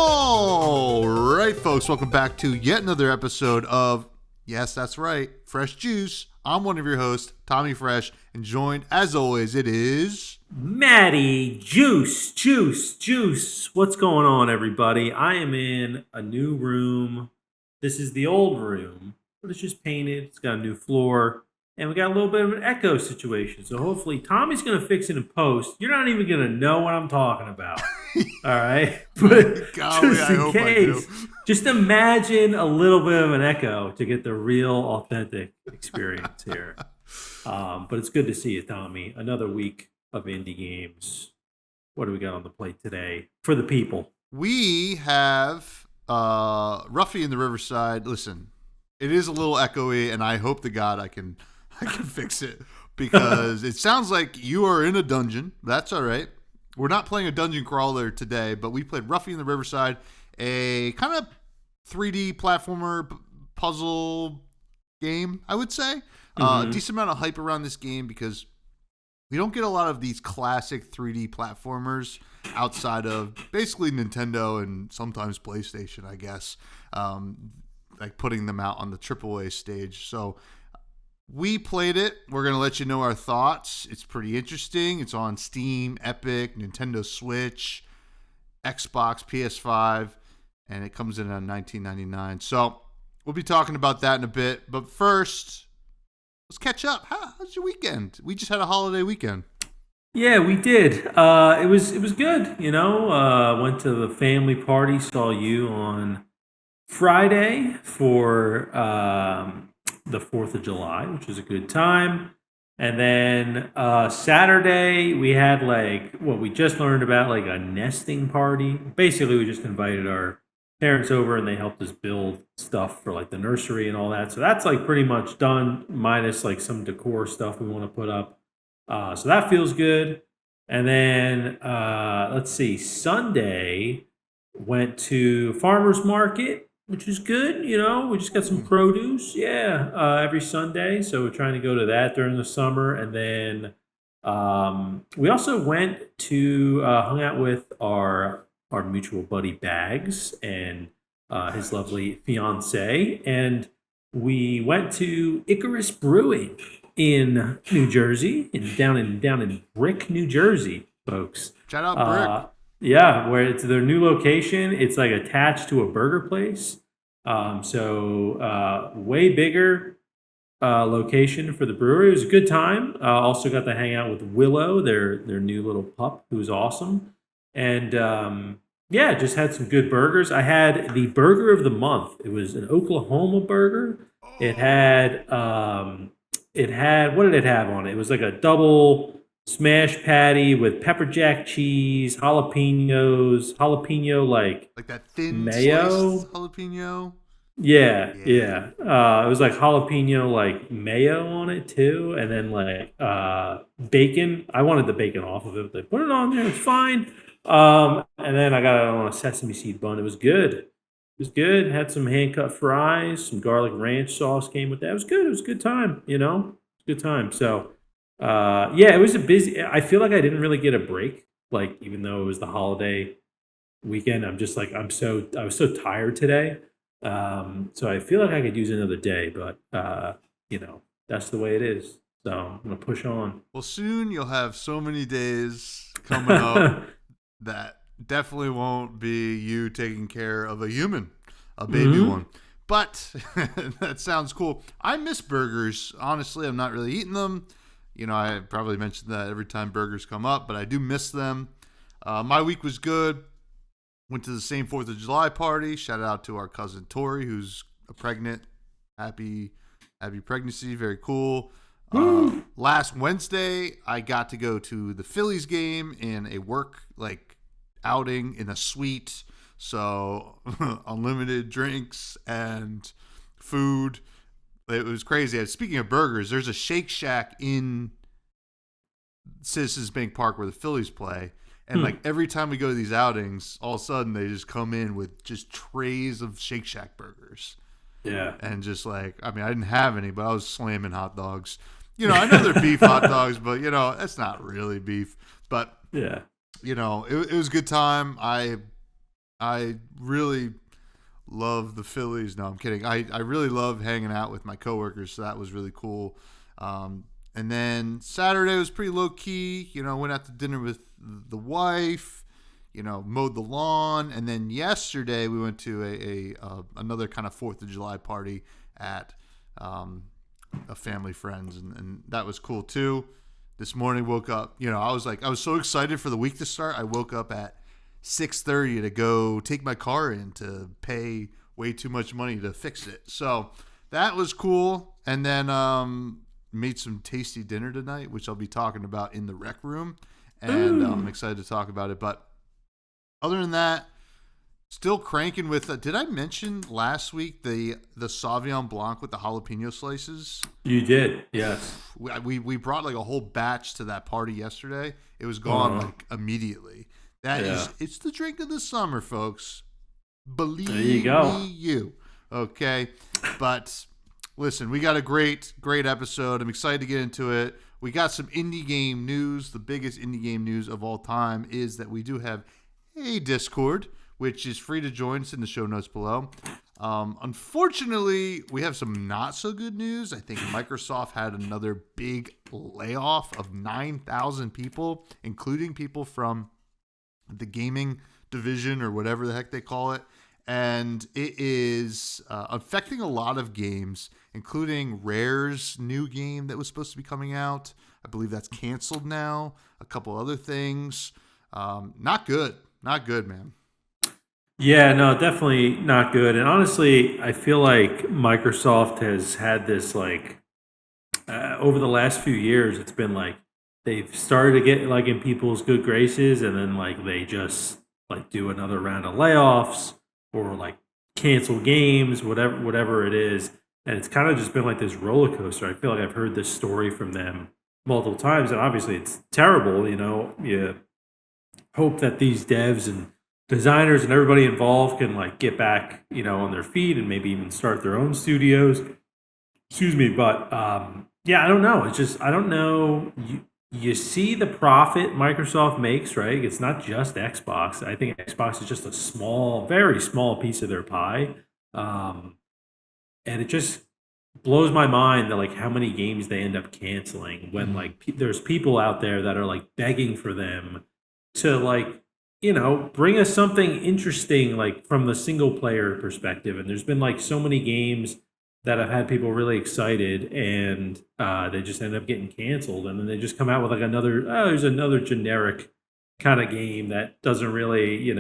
All right, folks, welcome back to yet another episode of, yes, that's right, Fresh Juice. I'm one of your hosts, Tommy Fresh, and joined, as always, it is... Maddie, juice. What's going on, everybody? I am in a new room. This is the old room, but it's just painted. It's got a new floor, and we got a little bit of an echo situation. So hopefully Tommy's going to fix it in post. You're not even going to know what I'm talking about. All right? But Golly, just in case, just imagine a little bit of an echo to get the real, authentic experience here. But it's good to see you, Tommy. Another week of indie games. What do we got on the plate today for the people? We have Ruffy in the Riverside. Listen, it is a little echoey, and I hope to God I can fix it, because it sounds like you are in a dungeon. That's all right. We're not playing a dungeon crawler today, but we played Ruffy in the Riverside, a kind of 3D platformer puzzle game, I would say. A decent amount of hype around this game because we don't get a lot of these classic 3D platformers outside of basically Nintendo and sometimes PlayStation, I guess, like putting them out on the AAA stage. So we played it. We're going to let you know our thoughts. It's pretty interesting. It's on Steam, Epic, Nintendo Switch, Xbox, PS5, and it comes in at $19.99. So we'll be talking about that in a bit. But first, let's catch up. How's your weekend? We just had a holiday weekend. Yeah, we did. It was good. You know, went to the family party. Saw you on Friday for the 4th of July, which was a good time. And then Saturday we had like what we just learned about, like a nesting party. Basically, we just invited our parents over and they helped us build stuff for like the nursery and all that. So that's like pretty much done, minus like some decor stuff we want to put up. So that feels good. And then let's see, Sunday went to farmer's market, which is good. You know, we just got some produce. Yeah, every Sunday. So we're trying to go to that during the summer. And then we also went to hung out with our mutual buddy Bags and his lovely fiance, and we went to Icarus Brewing in New Jersey, down in Brick, New Jersey, folks. Shout out Brick. Yeah, where it's their new location. It's like attached to a burger place. So way bigger location for the brewery. It was a good time. Also got to hang out with Willow, their new little pup, who's awesome. And yeah, just had some good burgers. I had the burger of the month. It was an Oklahoma burger. It had what did it have on it? It was like a double smash patty with pepper jack cheese, jalapeno like that thin mayo sliced jalapeno. Yeah. It was like jalapeno, like mayo on it too, and then like bacon. I wanted the bacon off of it. They put it on there. It's fine. And then I got it on a sesame seed bun. It was good. It was good. Had some hand cut fries, some garlic ranch sauce came with that. It was good. It was a good time. You know, it was a good time. So, yeah, it was a busy. I feel like I didn't really get a break. Like even though it was the holiday weekend, I'm just like I was so tired today. So I feel like I could use another day, but you know, that's the way it is. So I'm gonna push on. Well, soon you'll have so many days coming up that definitely won't be you taking care of a human, a baby one. But that sounds cool. I miss burgers. Honestly, I'm not really eating them. You know, I probably mentioned that every time burgers come up, but I do miss them. My week was good. Went to the same 4th of July party. Shout out to our cousin Tori, who's pregnant. Happy pregnancy. Very cool. Last Wednesday, I got to go to the Phillies game in a work outing in a suite. So unlimited drinks and food. It was crazy. Speaking of burgers, there's a Shake Shack in Citizens Bank Park where the Phillies play. And like every time we go to these outings, all of a sudden they just come in with just trays of Shake Shack burgers. Yeah. And just like, I mean, I didn't have any, but I was slamming hot dogs. You know, I know they're beef hot dogs, but, you know, that's not really beef. But, yeah, you know, it was a good time. I I really love the Phillies. No, I'm kidding. I really love hanging out with my coworkers, so that was really cool. And then Saturday was pretty low key. Went out to dinner with the wife. Mowed the lawn, and then yesterday we went to another kind of 4th of July party at a family friends, and that was cool too. This morning woke up. I was so excited for the week to start. I woke up at 6:30 to go take my car in to pay way too much money to fix it. So that was cool. And then made some tasty dinner tonight, which I'll be talking about in the rec room. And I'm excited to talk about it. But other than that, still cranking with. Did I mention last week the Sauvignon Blanc with the jalapeno slices? You did, yes. We brought like a whole batch to that party yesterday. It was gone like immediately. It's the drink of the summer, folks. Believe there you go. me, okay. But listen, we got a great episode. I'm excited to get into it. We got some indie game news. The biggest indie game news of all time is that we do have a Discord, which is free to join. It's in the show notes below. Unfortunately, we have some not so good news. I think Microsoft had another big layoff of 9,000 people, including people from the gaming division or whatever the heck they call it. And it is affecting a lot of games, including Rare's new game that was supposed to be coming out. I believe that's canceled now. A couple other things. Not good. Not good, man. Yeah, no, definitely not good. And honestly, I feel like Microsoft has had this over the last few years. It's been like they've started to get like in people's good graces, and then like they just like do another round of layoffs or like cancel games, whatever it is. And it's kind of just been like this roller coaster. I feel like I've heard this story from them multiple times, and obviously it's terrible. You hope that these devs and designers and everybody involved can like get back, on their feet and maybe even start their own studios. Excuse me, but yeah, I don't know. It's just I don't know. You see the profit Microsoft makes, right? It's not just Xbox. I think Xbox is just a small, very small piece of their pie, and it just blows my mind that like how many games they end up canceling when like there's people out there that are like begging for them to like bring us something interesting like from the single player perspective. And there's been like so many games that have had people really excited, and they just end up getting canceled, and then they just come out with like there's another generic kind of game that doesn't really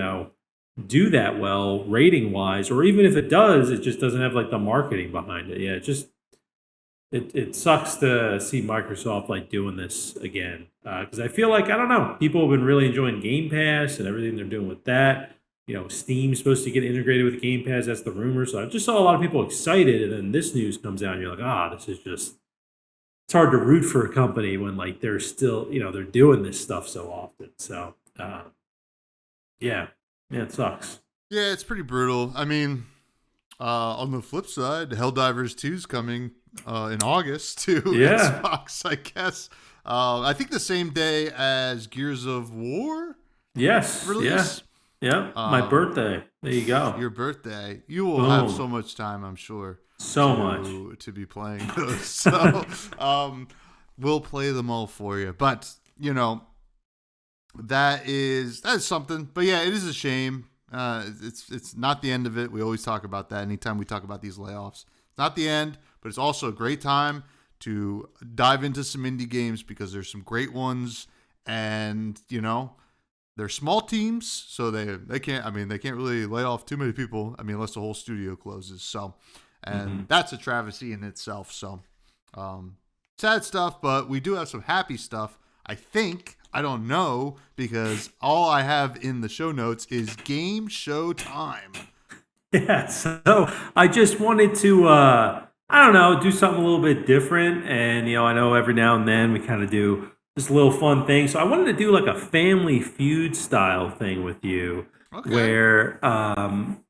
do that well rating wise, or even if it does, it just doesn't have like the marketing behind it. Yeah, it sucks to see Microsoft like doing this again, because I feel like I don't know, people have been really enjoying Game Pass and everything they're doing with that. Steam's supposed to get integrated with Game Pass. That's the rumor. So I just saw a lot of people excited, and then this news comes out, and you're like, this is just. It's hard to root for a company when like they're still, they're doing this stuff so often. So, yeah, it sucks. Yeah, it's pretty brutal. I mean, on the flip side, Helldivers 2 is coming in August to Xbox, I guess. I think the same day as Gears of War. Yes. Release. Yeah. My birthday. There you go. Your birthday. You will have so much time, I'm sure. So much to be playing those. So we'll play them all for you. But that is something. But yeah, it is a shame. It's not the end of it. We always talk about that anytime we talk about these layoffs. It's not the end, but it's also a great time to dive into some indie games because there's some great ones, and they're small teams, so they can't really lay off too many people. Unless the whole studio closes. So. And that's a travesty in itself. So, sad stuff, but we do have some happy stuff. I think, I don't know, because all I have in the show notes is game show time. Yeah, so I just wanted to, do something a little bit different. And, I know every now and then we kind of do this little fun thing. So I wanted to do like a Family Feud style thing with you. Okay. Where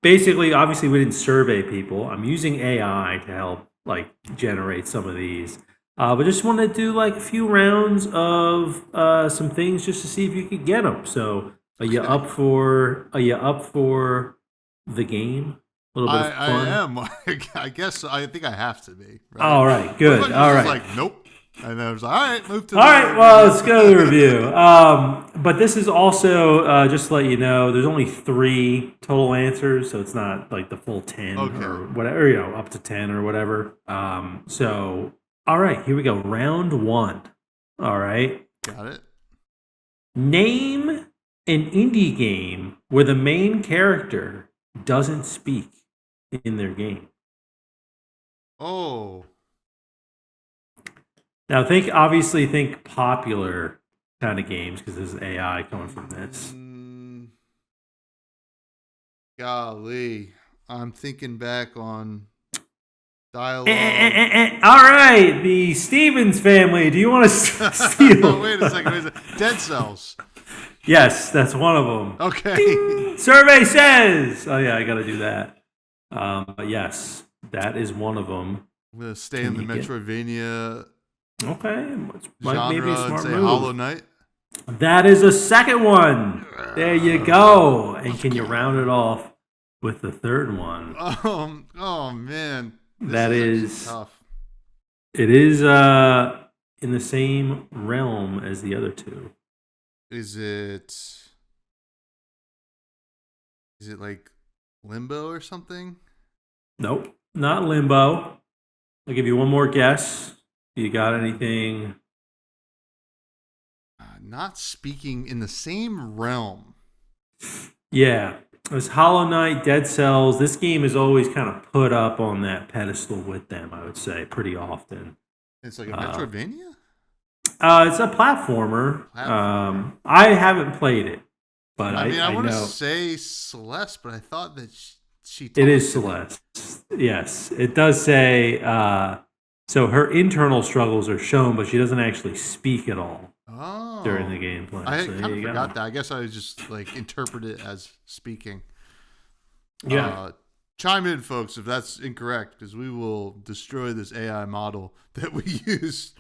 basically, obviously, we didn't survey people. I'm using AI to help like generate some of these, but just wanted to do like a few rounds of some things just to see if you could get them. So Are you up for the game? A little bit of I fun. am. I guess I think I have to be right. All right, What if I good. just All was right. like, nope, and then I was like, all right, move to All right, the well, review. let's go to the review. But this is also, just to let you know, there's only 3 total answers, so it's not like the full 10 Okay, or whatever, up to 10 or whatever. So, all right, here we go. Round 1. All right. got it. Name an indie game where the main character doesn't speak in their game. Oh, Now, obviously think popular kind of games because there's AI coming from this. golly, I'm thinking back on dialogue. All right, the Stevens family. Do you want to steal? Wait a second. Wait a second. Dead cells. Yes, that's one of them. Okay. Survey says. Oh yeah, I got to do that. But yes, that is one of them. I'm gonna stay in the Metroidvania Okay, genre maybe a and smart say move. Hollow Knight. That is a second one. There you go. And can you round it off with the third one? Oh man, That is tough. It is in the same realm as the other 2. Is it like Limbo or something? Nope, not Limbo. I'll give you one more guess. You got anything? Not speaking in the same realm. Yeah, it's Hollow Knight, Dead Cells. This game is always kind of put up on that pedestal with them, I would say, pretty often. It's like a Metroidvania? It's a platformer. I haven't played it, but I mean, I want to know. say Celeste, but I thought that she It is Celeste. Yes, it does say. So her internal struggles are shown, but she doesn't actually speak at all during the gameplay. I So kind of forgot that. I guess I was just like interpret it as speaking. Yeah. Chime in, folks, if that's incorrect, because we will destroy this AI model that we use.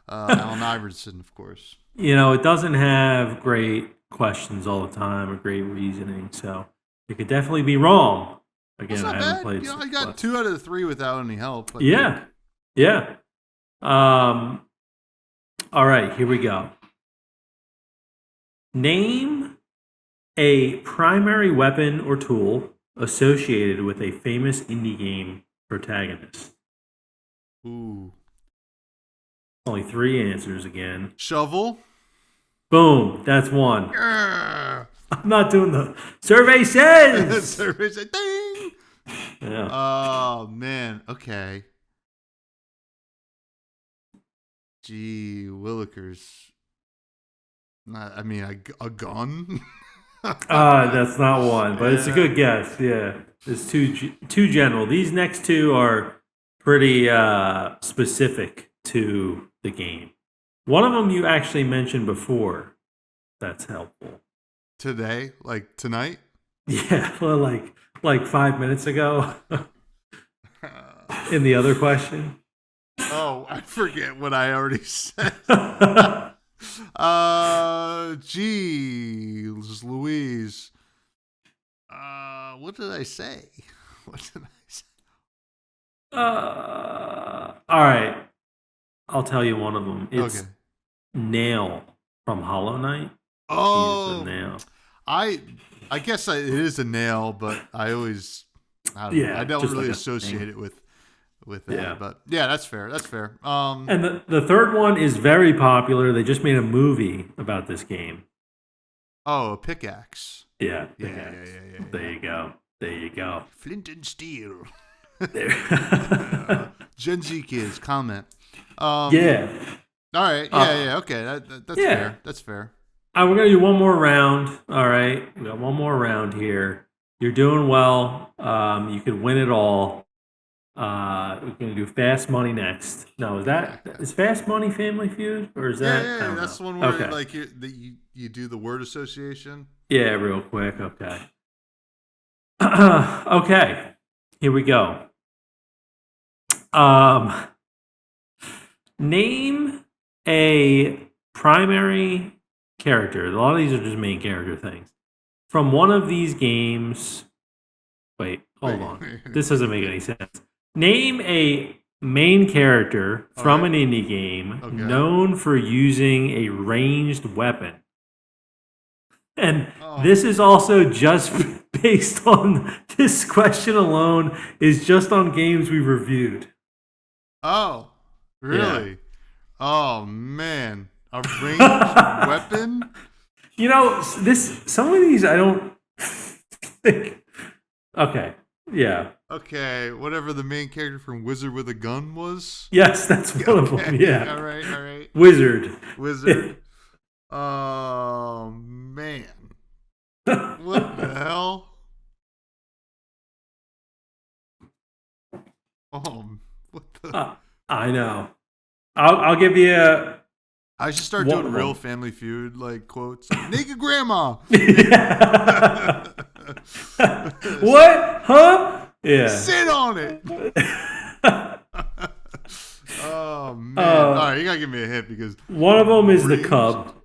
Alan Iverson, of course. It doesn't have great questions all the time or great reasoning, so it could definitely be wrong. Again, I haven't played. I got 2 out of the 3 without any help. Yeah. All right, here we go. Name a primary weapon or tool associated with a famous indie game protagonist. Ooh. Only 3 answers again. Shovel. Boom, that's one. Yeah. I'm not doing the survey says. Survey says ding. Yeah. Oh man. Okay. Gee, Willikers. I mean, a gun. That's not one, but it's a good guess. Yeah, it's too general. These next 2 are pretty specific to the game. One of them you actually mentioned before. That's helpful. Today, like tonight. Yeah, well, like 5 minutes ago. In the other question. Oh, I forget what I already said. Geez, Louise. What did I say? All right. I'll tell you one of them. It's Nail from Hollow Knight. Oh, the nail. I guess it is a nail, but I don't really associate it with that. Yeah. But yeah, that's fair. And the third one is very popular. They just made a movie about this game. Oh, a pickaxe. Yeah. Yeah. There you go. Flint and steel. There. Gen Z kids comment. Yeah. All right. Yeah. Okay. That's fair. That's fair. We're gonna do one more round. All right. We got one more round here. You're doing well. You could win it all. We're gonna do Fast Money next. No, is Fast Money Family Feud or is that? Yeah. That's the one where like you do the word association. Yeah, real quick. Okay. Okay. Here we go. Name a primary character. A lot of these are just main character things. from one of these games. Wait, hold Wait. on. This doesn't make any sense. Name a main character All from right. an indie game Okay. known for using a ranged weapon. And Oh. this is also just based on this question alone is just on games we reviewed. Oh. Yeah. Really? Oh man. A ranged weapon? You know, some of these I don't think. Okay. Yeah. Okay, whatever the main character from Wizard with a Gun was. Yes, that's one of them. Okay. Yeah. All right. All right. Wizard. Wizard. Oh man. What the hell? Oh, what the? I know. I'll give you I should start one doing of real them. Family Feud like quotes. Like, naked grandma. What? Huh? Yeah. Sit on it. Oh man! All right, you gotta give me a hint because One of them is the ranged- Cub.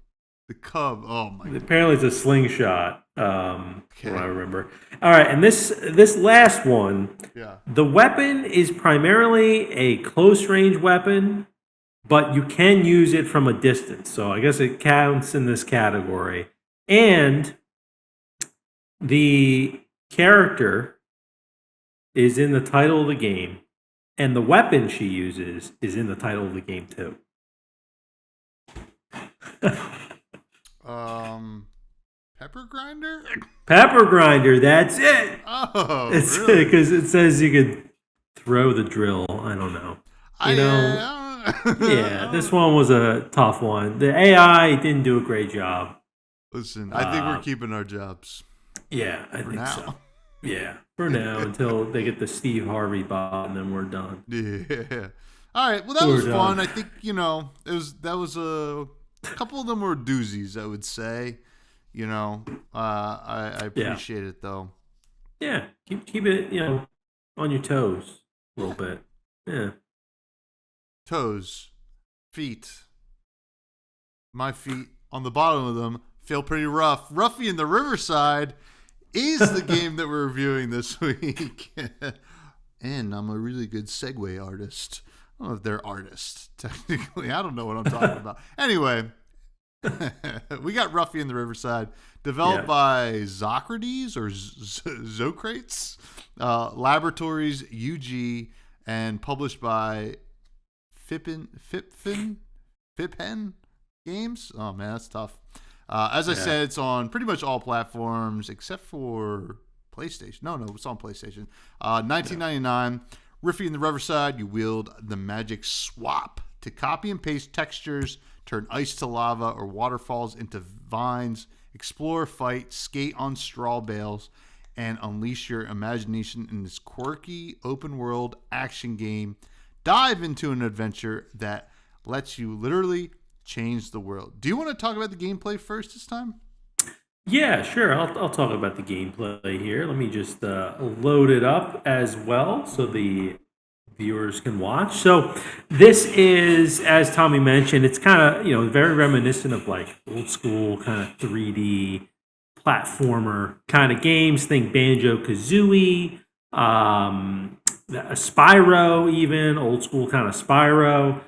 The Cub. Oh my god. Apparently, it's a slingshot. Okay. From what I remember. All right, and this last one, Yeah. the weapon is primarily a close range weapon, but you can use it from a distance. So I guess it counts in this category. And the character is in the title of the game, and the weapon she uses is in the title of the game too. Pepper grinder. Pepper grinder, that's it. Oh, It's really? because it says you could throw the drill. I don't know. You know, yeah, this one was a tough one. The AI didn't do a great job. Listen, I think we're keeping our jobs Yeah, I for think now. so. Yeah, for now until they get the Steve Harvey bot, and then we're done. Yeah. All right. Well, that We're was fun. done. I think that was a couple of them were doozies. I would say. I appreciate it though. Yeah, keep it on your toes a little bit. Yeah. Toes, feet. My feet on the bottom of them feel pretty rough. Ruffy in the Riverside is the game that we're reviewing this week. And I'm a really good segue artist. I don't know if they're artists, technically. I don't know what I'm talking about. Anyway, we got Ruffy in the Riverside, developed by Zocrates or Zocrates Laboratories UG, and published by Fippen Games. Oh man, that's tough. As I said, it's on pretty much all platforms except for PlayStation. No, it's on PlayStation. 1999. Ruffy in the Riverside. You wield the magic swap to copy and paste textures, turn ice to lava or waterfalls into vines, explore, fight, skate on straw bales, and unleash your imagination in this quirky open world action game. Dive into an adventure that lets you literally change the world. Do you want to talk about the gameplay first this time? Yeah, sure. I'll talk about the gameplay here. Let me just load it up as well so the viewers can watch. So this is, as Tommy mentioned, it's kind of very reminiscent of like old school kind of 3D platformer kind of games. Think Banjo Kazooie, Spyro, even old school kind of Spyro.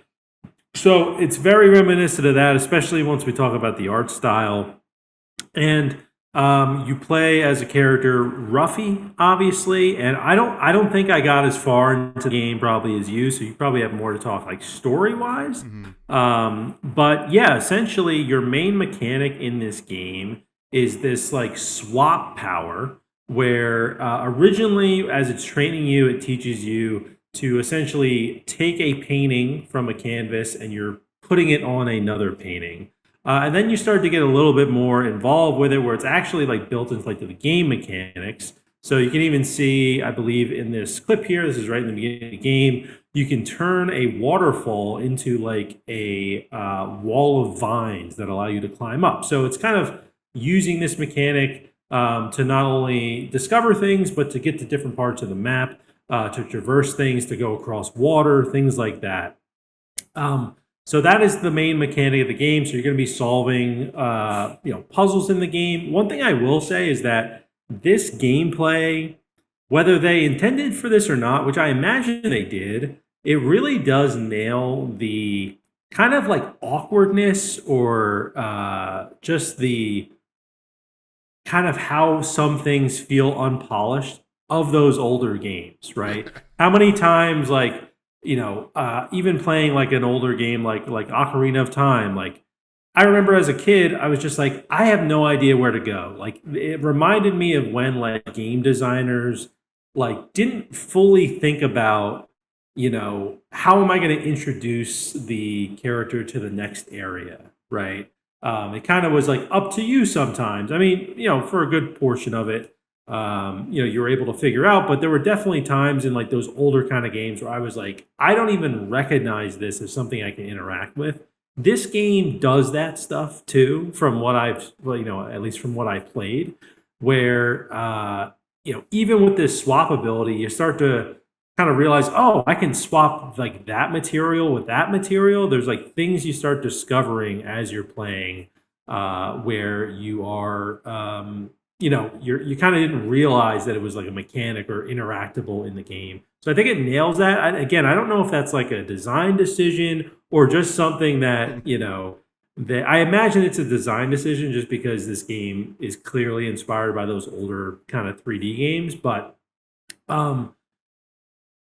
So it's very reminiscent of that, especially once we talk about the art style. And you play as a character Ruffy, obviously, and I don't think I got as far into the game probably as you, so you probably have more to talk like story wise. But yeah, essentially your main mechanic in this game is this like swap power where originally as it's training you, it teaches you to essentially take a painting from a canvas and you're putting it on another painting. And then you start to get a little bit more involved with it where it's actually like built into like the game mechanics. So you can even see, I believe in this clip here, this is right in the beginning of the game, you can turn a waterfall into like a wall of vines that allow you to climb up. So it's kind of using this mechanic to not only discover things, but to get to different parts of the map, to traverse things, to go across water, things like that. So that is the main mechanic of the game. So you're going to be solving, puzzles in the game. One thing I will say is that this gameplay, whether they intended for this or not, which I imagine they did, it really does nail the kind of like awkwardness or just the kind of how some things feel unpolished of those older games, right? How many times, like, even playing like an older game like Ocarina of Time, like I remember as a kid, I was just like, I have no idea where to go. Like it reminded me of when like game designers like didn't fully think about, how am I going to introduce the character to the next area, right? It kind of was like up to you sometimes. I mean, for a good portion of it, you were able to figure out, but there were definitely times in like those older kind of games where I was like, I don't even recognize this as something I can interact with. This game does that stuff too, from what at least from what I played, where, even with this swap ability, you start to kind of realize, oh, I can swap like that material with that material. There's like things you start discovering as you're playing, where you are, you kind of didn't realize that it was like a mechanic or interactable in the game. So I think it nails that. Again, I don't know if that's like a design decision or just something that that I imagine it's a design decision, just because this game is clearly inspired by those older kind of 3D games. But um,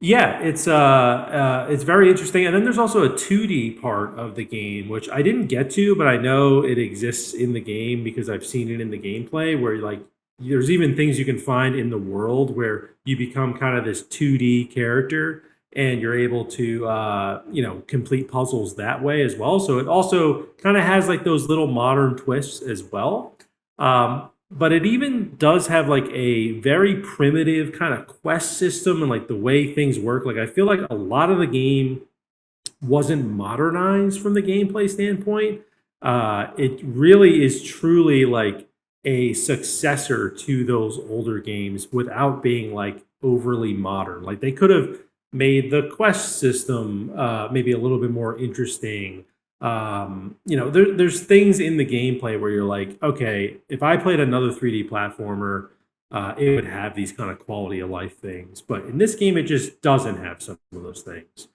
yeah, it's very interesting. And then there's also a 2D part of the game, which I didn't get to, but I know it exists in the game because I've seen it in the gameplay, where like there's even things you can find in the world where you become kind of this 2D character and you're able to complete puzzles that way as well. So it also kind of has like those little modern twists as well. But it even does have like a very primitive kind of quest system and like the way things work. Like I feel like a lot of the game wasn't modernized from the gameplay standpoint. It really is truly like a successor to those older games without being like overly modern. Like they could have made the quest system maybe a little bit more interesting. There's things in the gameplay where you're like, okay, if I played another 3D platformer, it would have these kind of quality of life things. But in this game, it just doesn't have some of those things.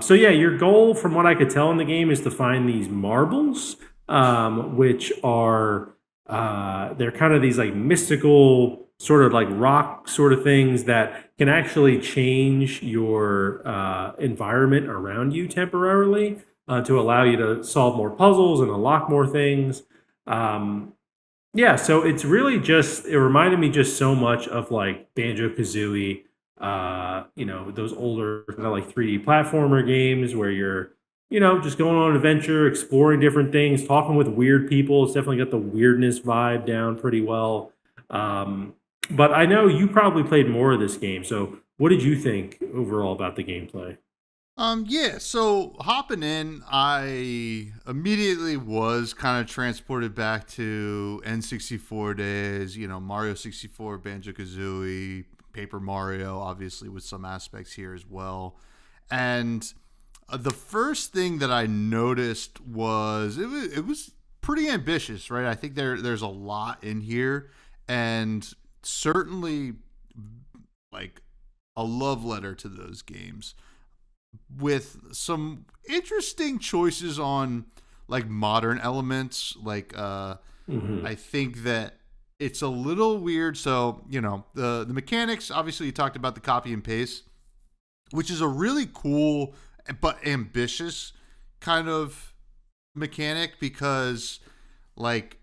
So yeah, your goal, from what I could tell in the game, is to find these marbles, which are they're kind of these like mystical sort of like rock sort of things that can actually change your environment around you temporarily, to allow you to solve more puzzles and unlock more things. Um, yeah, so it's really just, it reminded me just so much of like Banjo Kazooie, those older kind of like 3D platformer games where you're, just going on an adventure, exploring different things, talking with weird people. It's definitely got the weirdness vibe down pretty well. Um, but I know you probably played more of this game. So what did you think overall about the gameplay? Yeah, so hopping in, I immediately was kind of transported back to N64 days, Mario 64, Banjo Kazooie, Paper Mario, obviously, with some aspects here as well. And the first thing that I noticed was it was pretty ambitious, right? I think there's a lot in here, and certainly like a love letter to those games, with some interesting choices on like modern elements. Like Hmm. I think that it's a little weird. So the mechanics. Obviously, you talked about the copy and paste, which is a really cool but ambitious kind of mechanic, because like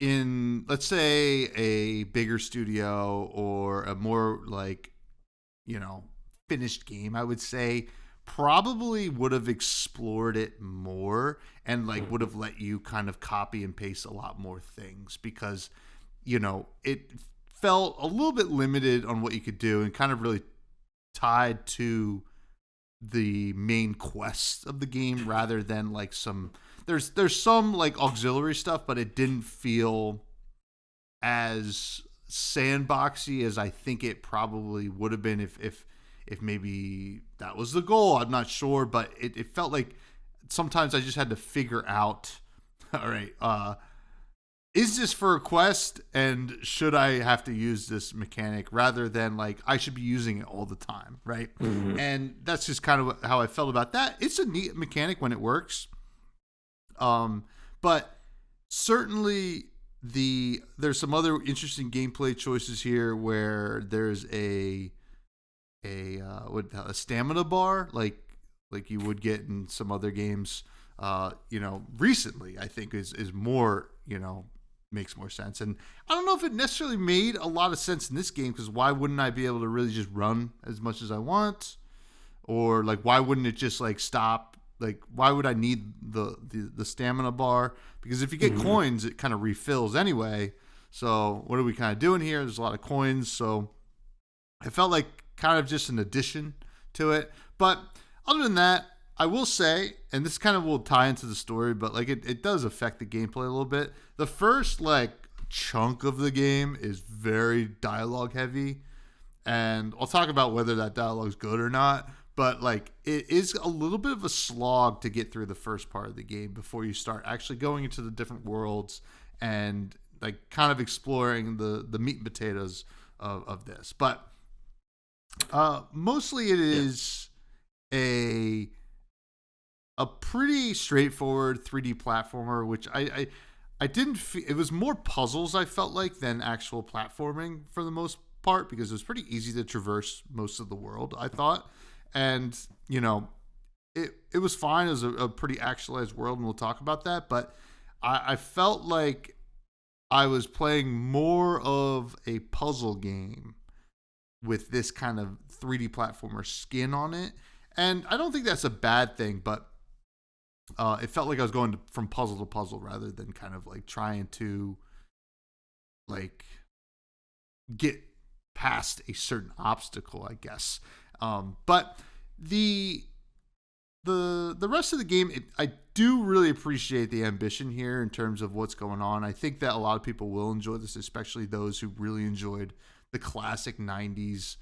in, let's say, a bigger studio or a more like you know, finished game, I would say, probably would have explored it more and like would have let you kind of copy and paste a lot more things, because, it felt a little bit limited on what you could do and kind of really tied to the main quest of the game, rather than like there's some like auxiliary stuff, but it didn't feel as sandboxy as I think it probably would have been if maybe that was the goal. I'm not sure, but it felt like sometimes I just had to figure out, all right, is this for a quest and should I have to use this mechanic rather than like I should be using it all the time, right? Mhm. And that's just kind of how I felt about that. It's a neat mechanic when it works. But certainly there's some other interesting gameplay choices here where there's a stamina bar like you would get in some other games. Recently I think is more makes more sense. And I don't know if it necessarily made a lot of sense in this game because why wouldn't I be able to really just run as much as I want? Or like why wouldn't it just like stop? Like why would I need the stamina bar? Because if you get coins, it kind of refills anyway. So what are we kind of doing here? There's a lot of coins, so it felt like kind of just an addition to it. But other than that, I will say, and this kind of will tie into the story, but like it does affect the gameplay a little bit. The first like chunk of the game is very dialogue heavy, and I'll talk about whether that dialogue's good or not. But like it is a little bit of a slog to get through the first part of the game before you start actually going into the different worlds and like kind of exploring the meat and potatoes of this. But mostly it is a pretty straightforward 3D platformer, which I didn't feel it was more puzzles I felt like than actual platforming for the most part because it was pretty easy to traverse most of the world, I thought. And it was fine. It was a pretty actualized world, and we'll talk about that. But I felt like I was playing more of a puzzle game with this kind of 3D platformer skin on it. And I don't think that's a bad thing, but it felt like I was going from puzzle to puzzle rather than kind of like trying to like get past a certain obstacle, I guess. But the rest of the game, I do really appreciate the ambition here in terms of what's going on. I think that a lot of people will enjoy this, especially those who really enjoyed the classic 90s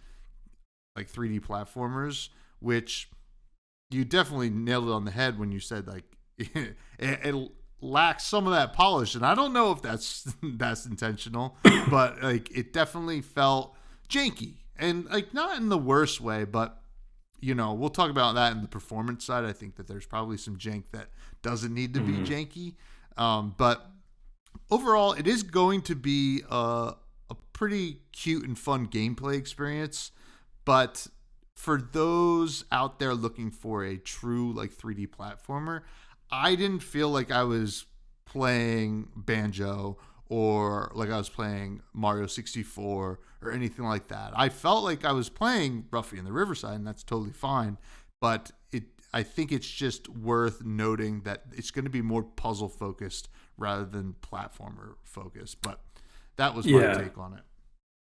like 3D platformers, which you definitely nailed it on the head when you said like it lacks some of that polish, and I don't know if that's intentional, but like it definitely felt janky, and like not in the worst way, but we'll talk about that in the performance side. I think that there's probably some jank that doesn't need to be janky, but overall, it is going to be a pretty cute and fun gameplay experience. But for those out there looking for a true like 3D platformer, I didn't feel like I was playing Banjo or like I was playing Mario 64 or anything like that. I felt like I was playing Ruffy in the Riverside, and that's totally fine. But I think it's just worth noting that it's going to be more puzzle focused rather than platformer focused. But that was my take on it.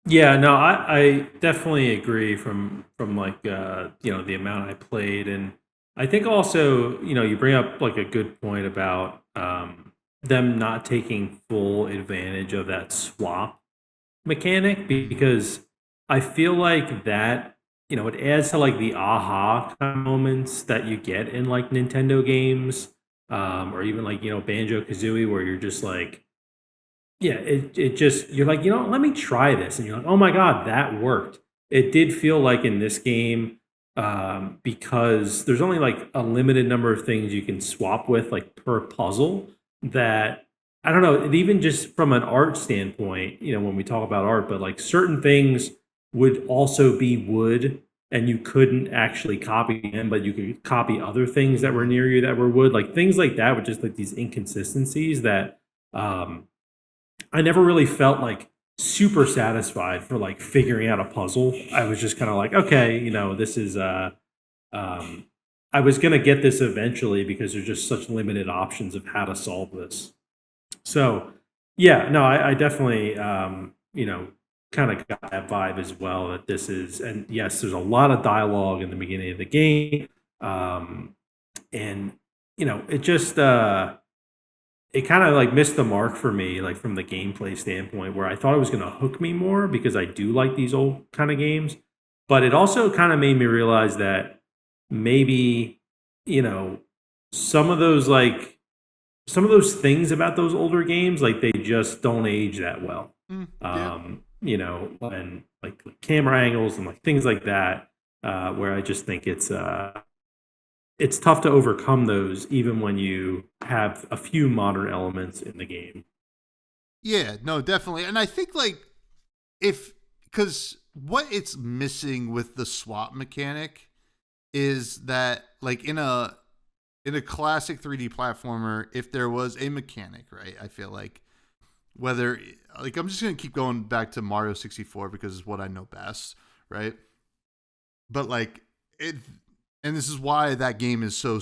Yeah, no, I definitely agree from like the amount I played, and I think also you bring up like a good point about them not taking full advantage of that swap mechanic because I feel like that it adds to like the aha kind of moments that you get in like Nintendo games or even like Banjo Kazooie where you're just like yeah, it just you're like, let me try this, and you're like, oh my god, that worked. It did feel like in this game, because there's only like a limited number of things you can swap with, like per puzzle. That I don't know, and even just from an art standpoint, when we talk about art, but like certain things would also be wood, and you couldn't actually copy them, but you could copy other things that were near you that were wood, like things like that, with just like these inconsistencies that. I never really felt like super satisfied for like figuring out a puzzle. I was just kind of like, okay, this is I was gonna get this eventually because there's just such limited options of how to solve this. So yeah, no, I definitely kind of got that vibe as well that this is, and yes, there's a lot of dialogue in the beginning of the game, and it just it kind of like missed the mark for me, like from the gameplay standpoint, where I thought it was going to hook me more because I do like these old kind of games. But it also kind of made me realize that maybe, you know, some of those like some of those things about those older games, like they just don't age that well. Yeah. And like camera angles and like things like that, where I just think it's tough to overcome those even when you have a few modern elements in the game. Yeah, no, definitely. And I think like if because what it's missing with the swap mechanic is that like in a classic 3D platformer, if there was a mechanic, right? I feel like whether like I'm just gonna keep going back to Mario 64 because it's what I know best, right? But like it, and this is why that game is so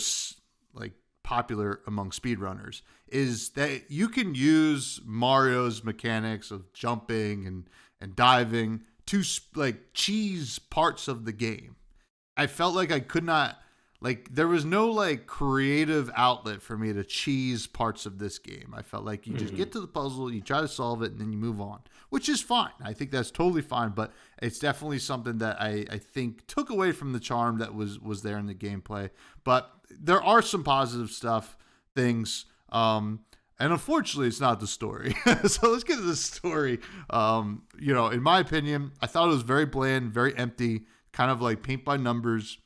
like popular among speedrunners is that you can use Mario's mechanics of jumping and diving to like cheese parts of the game. I felt like I could not like there was no like creative outlet for me to cheese parts of this game. I felt like you just Mhm. get to the puzzle, you try to solve it, and then you move on, which is fine. I think that's totally fine, but it's definitely something that I think took away from the charm that was there in the gameplay. But there are some positive stuff, things. And unfortunately, it's not the story. So let's get to the story. In my opinion, I thought it was very bland, very empty, kind of like paint by numbers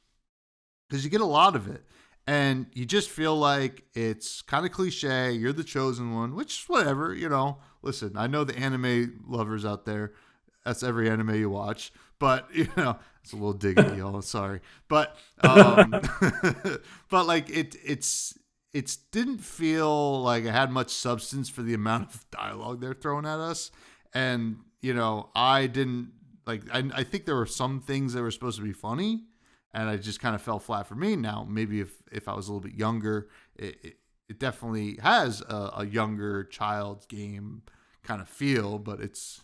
because you get a lot of it. And you just feel like it's kind of cliche. You're the chosen one, which whatever. Listen, I know the anime lovers out there. That's every anime you watch. But, it's a little diggity, y'all. Sorry. But, but like it didn't feel like it had much substance for the amount of dialogue they're throwing at us. And, I didn't like, I think there were some things that were supposed to be funny and I just kind of fell flat for me. Now, maybe if I was a little bit younger, it definitely has a younger child's game kind of feel, but it's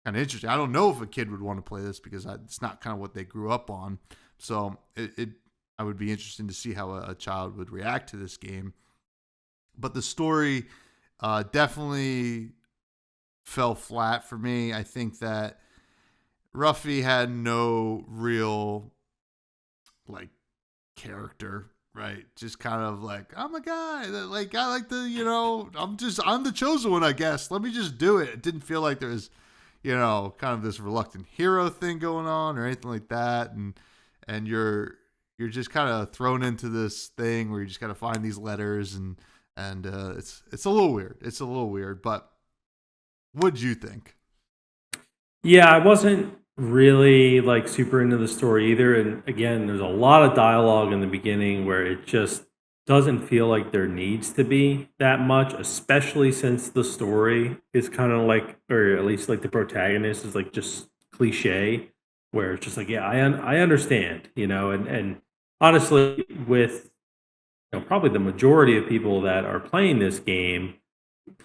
kind of interesting. I don't know if a kid would want to play this because it's not kind of what they grew up on. So I would be interested to see how a child would react to this game. But the story definitely fell flat for me. I think that Ruffy had no real like character, right? Just kind of like I'm a guy that like I like to, I'm the chosen one, I guess. Let me just do it. It didn't feel like there was, kind of this reluctant hero thing going on or anything like that, and you're just kind of thrown into this thing where you just got to find these letters and it's a little weird. It's a little weird, but what'd you think? Yeah, I wasn't really like super into the story either. And again, there's a lot of dialogue in the beginning where it just doesn't feel like there needs to be that much, especially since the story is kind of like, or at least like the protagonist is like just cliche, where it's just like, yeah, I understand, and honestly, with probably the majority of people that are playing this game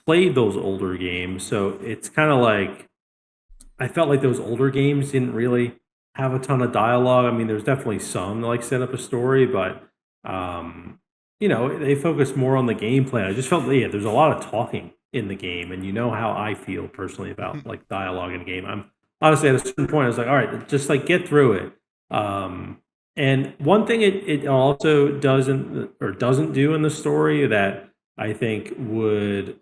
played those older games, so it's kind of like I felt like those older games didn't really have a ton of dialogue. I mean, there's definitely some that like set up a story, but they focus more on the gameplay. I just felt yeah, there's a lot of talking in the game, and you know how I feel personally about like dialogue in a game. I'm honestly at a certain point, I was like, all right, just like get through it. And one thing it also doesn't do in the story that I think would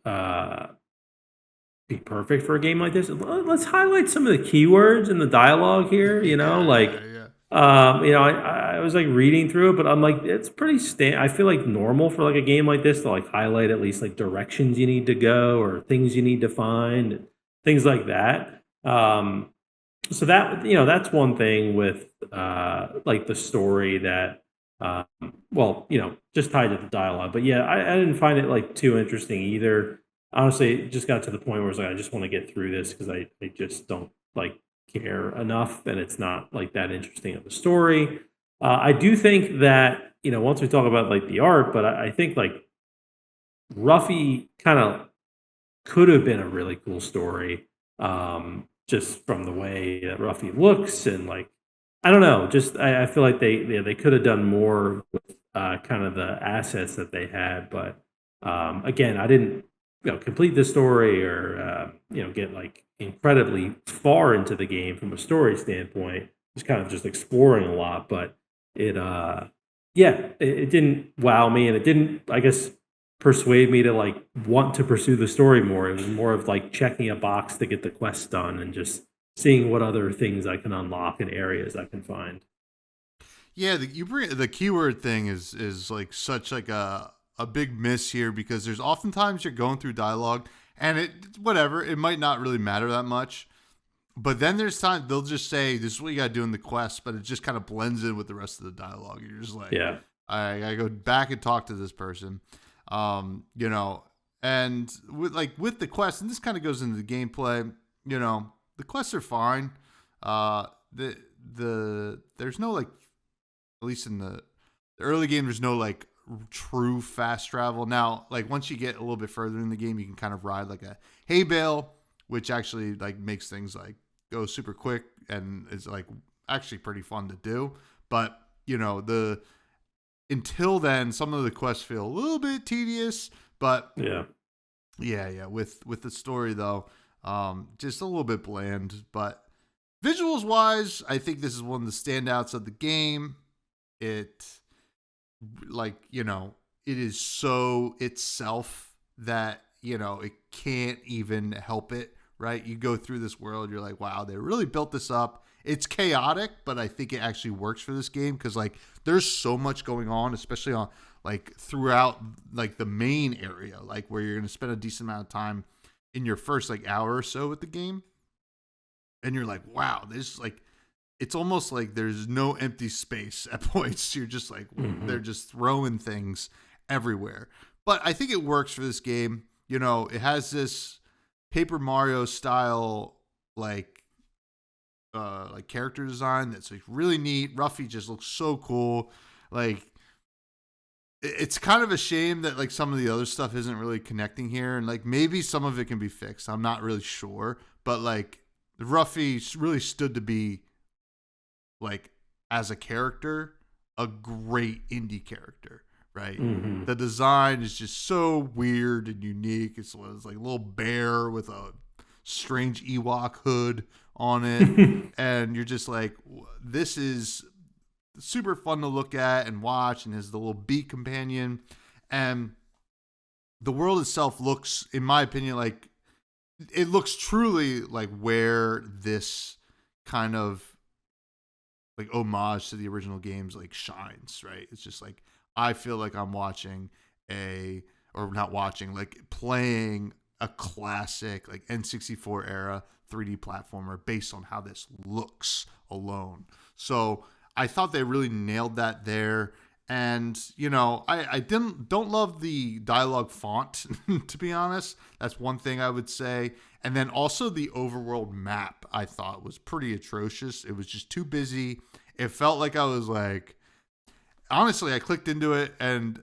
be perfect for a game like this. Let's highlight some of the keywords in the dialogue here. Yeah, yeah, yeah. I was like reading through it, but I'm like, it's pretty I feel like normal for like a game like this to like highlight at least like directions you need to go or things you need to find, things like that. So that's one thing with like the story that um, just tied to the dialogue. But yeah, I didn't find it like too interesting either. Honestly, it just got to the point where it's like I just want to get through this because I just don't like care enough, and it's not like that interesting of a story. I do think that once we talk about like the art, but I think like Ruffy kind of could have been a really cool story, just from the way that Ruffy looks and like I don't know, just I feel like they could have done more with kind of the assets that they had, but again, I didn't complete the story or get like incredibly far into the game from a story standpoint. Just kind of just exploring a lot, but it yeah, it didn't wow me, and it didn't, I guess, persuade me to like want to pursue the story more. It was more of like checking a box to get the quest done and just seeing what other things I can unlock and areas I can find. Yeah, you bring the keyword thing is like such like a big miss here because there's oftentimes you're going through dialogue and it whatever it might not really matter that much, but then there's time they'll just say this is what you got to do in the quest, but it just kind of blends in with the rest of the dialogue. You're just like, Yeah. I gotta go back and talk to this person, you know, and with the quest, and this kind of goes into the gameplay. You know, the quests are fine. Uh, there's no like at least in the early game, there's no like true fast travel. Now, like once you get a little bit further in the game, you can kind of ride like a hay bale, which actually like makes things like go super quick and is like actually pretty fun to do. But you know, the until then, some of the quests feel a little bit tedious. But Yeah. yeah. With the story though, just a little bit bland. But visuals wise, I think this is one of the standouts of the game. It like you know it is so itself that you know it can't even help it, right? You go through this world, you're like, wow, they really built this up. It's chaotic, but I think it actually works for this game because like there's so much going on, especially on like throughout like the main area, like where you're going to spend a decent amount of time in your first like hour or so with the game, and you're like, wow, this like it's almost like there's no empty space at points. You're just like they're Hmm. just throwing things everywhere. But I think it works for this game. You know, it has this Paper Mario style like character design that's like really neat. Ruffy just looks so cool. Like it's kind of a shame that like some of the other stuff isn't really connecting here and like maybe some of it can be fixed. I'm not really sure, but like Ruffy really stood to be like as a character, a great indie character, right? Hmm. The design is just so weird and unique. It's like a little bear with a strange Ewok hood on it. And you're just like, this is super fun to look at and watch. And has the little bee companion. And the world itself looks, in my opinion, like it looks truly like where this kind of like homage to the original games like shines, right? It's just like I feel like I'm watching a or not watching, like playing a classic like N64 era 3D platformer based on how this looks alone. So I thought they really nailed that there. And you know, I don't love the dialogue font to be honest. That's one thing I would say. And then also the overworld map I thought was pretty atrocious. It was just too busy. It felt like I was like honestly, I clicked into it and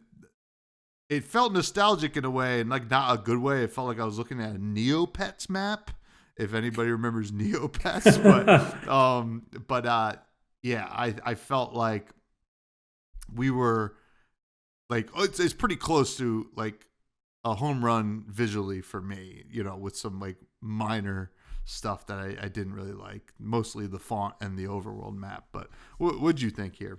it felt nostalgic in a way and like not a good way. It felt like I was looking at a Neopets map. If anybody remembers Neopets, but yeah, I felt like we were like it's pretty close to like a home run visually for me, you know, with some like minor stuff that I didn't really like, mostly the font and the overworld map. But what'd you think here?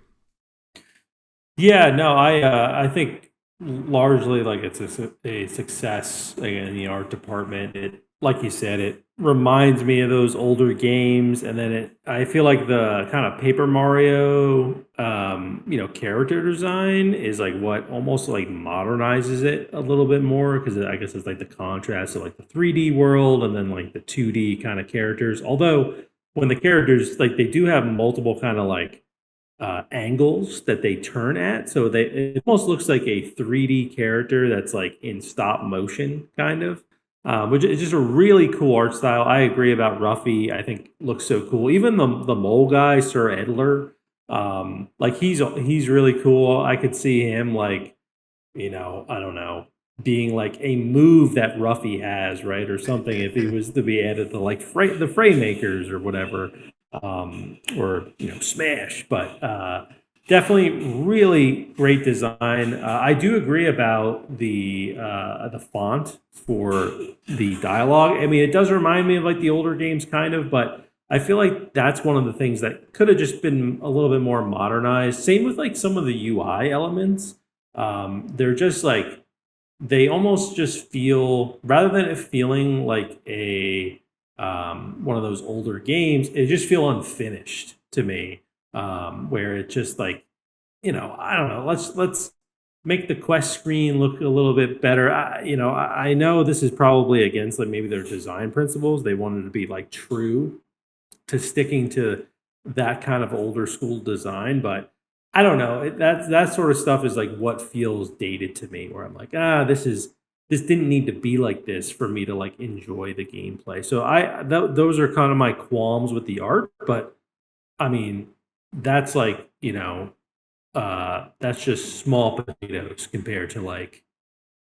Yeah, no, I think largely like it's a success in the art department. It, like you said, it reminds me of those older games, and then I feel like the kind of Paper Mario, character design is like what almost like modernizes it a little bit more because I guess it's like the contrast of like the 3D world and then like the 2D kind of characters. Although when the characters like they do have multiple kind of like angles that they turn at. So they it almost looks like a 3D character that's like in stop motion, kind of, which is just a really cool art style. I agree about Ruffy. I think looks so cool. Even the mole guy, Sir Edler, like he's really cool. I could see him like I don't know, being like a move that Ruffy has, right, or something if he was to be added to like the Fraymakers or whatever, or Smash. But definitely really great design. I do agree about the font for the dialogue. I mean, it does remind me of like the older games, kind of, but I feel like that's one of the things that could have just been a little bit more modernized. Same with like some of the UI elements. They're just like they almost just feel rather than it feeling like a one of those older games, it just feel unfinished to me. Where it just like I don't know. Let's make the quest screen look a little bit better. I know this is probably against like maybe their design principles. They wanted to be like true to sticking to that kind of older school design, but I don't know. That sort of stuff is like what feels dated to me, where I'm like, this didn't need to be like this for me to like enjoy the gameplay. So those are kind of my qualms with the art, but I mean, that's like that's just small potatoes compared to like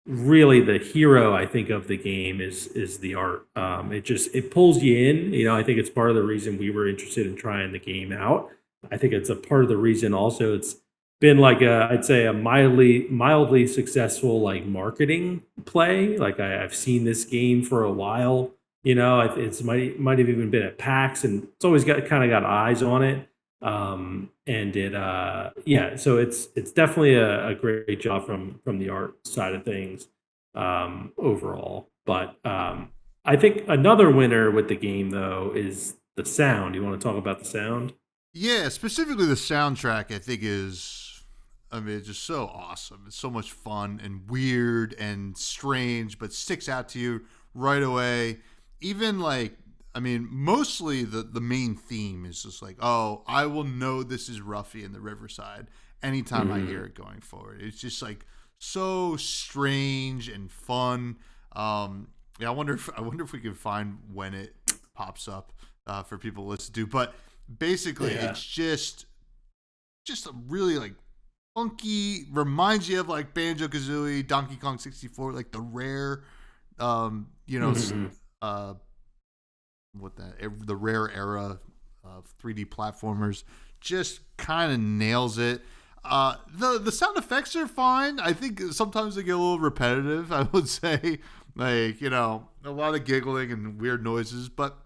really the hero I think of the game is the art. It pulls you in. I think it's part of the reason we were interested in trying the game out. I think it's a part of the reason also it's been like I'd say a mildly successful like marketing play. Like I've seen this game for a while. It's might have even been at PAX, and it's always got kind of got eyes on it. And it yeah, so it's definitely a great job from the art side of things overall. But I think another winner with the game though is the sound. You want to talk about the sound? Yeah, specifically the soundtrack, I think I mean, it's just so awesome. It's so much fun and weird and strange, but sticks out to you right away. Even like, I mean, mostly the main theme is just like, oh, I will know this is Ruffy in the Riverside anytime I hear it going forward. It's just like so strange and fun. Yeah, I wonder if we can find when it pops up for people to listen to. But basically, Yeah. it's just a really like funky, reminds you of like Banjo Kazooie, Donkey Kong 64, like the rare, um, you know, Mhm. uh, the rare era of 3D platformers. Just kind of nails it. The sound effects are fine. I think sometimes they get a little repetitive. I would say, like a lot of giggling and weird noises, but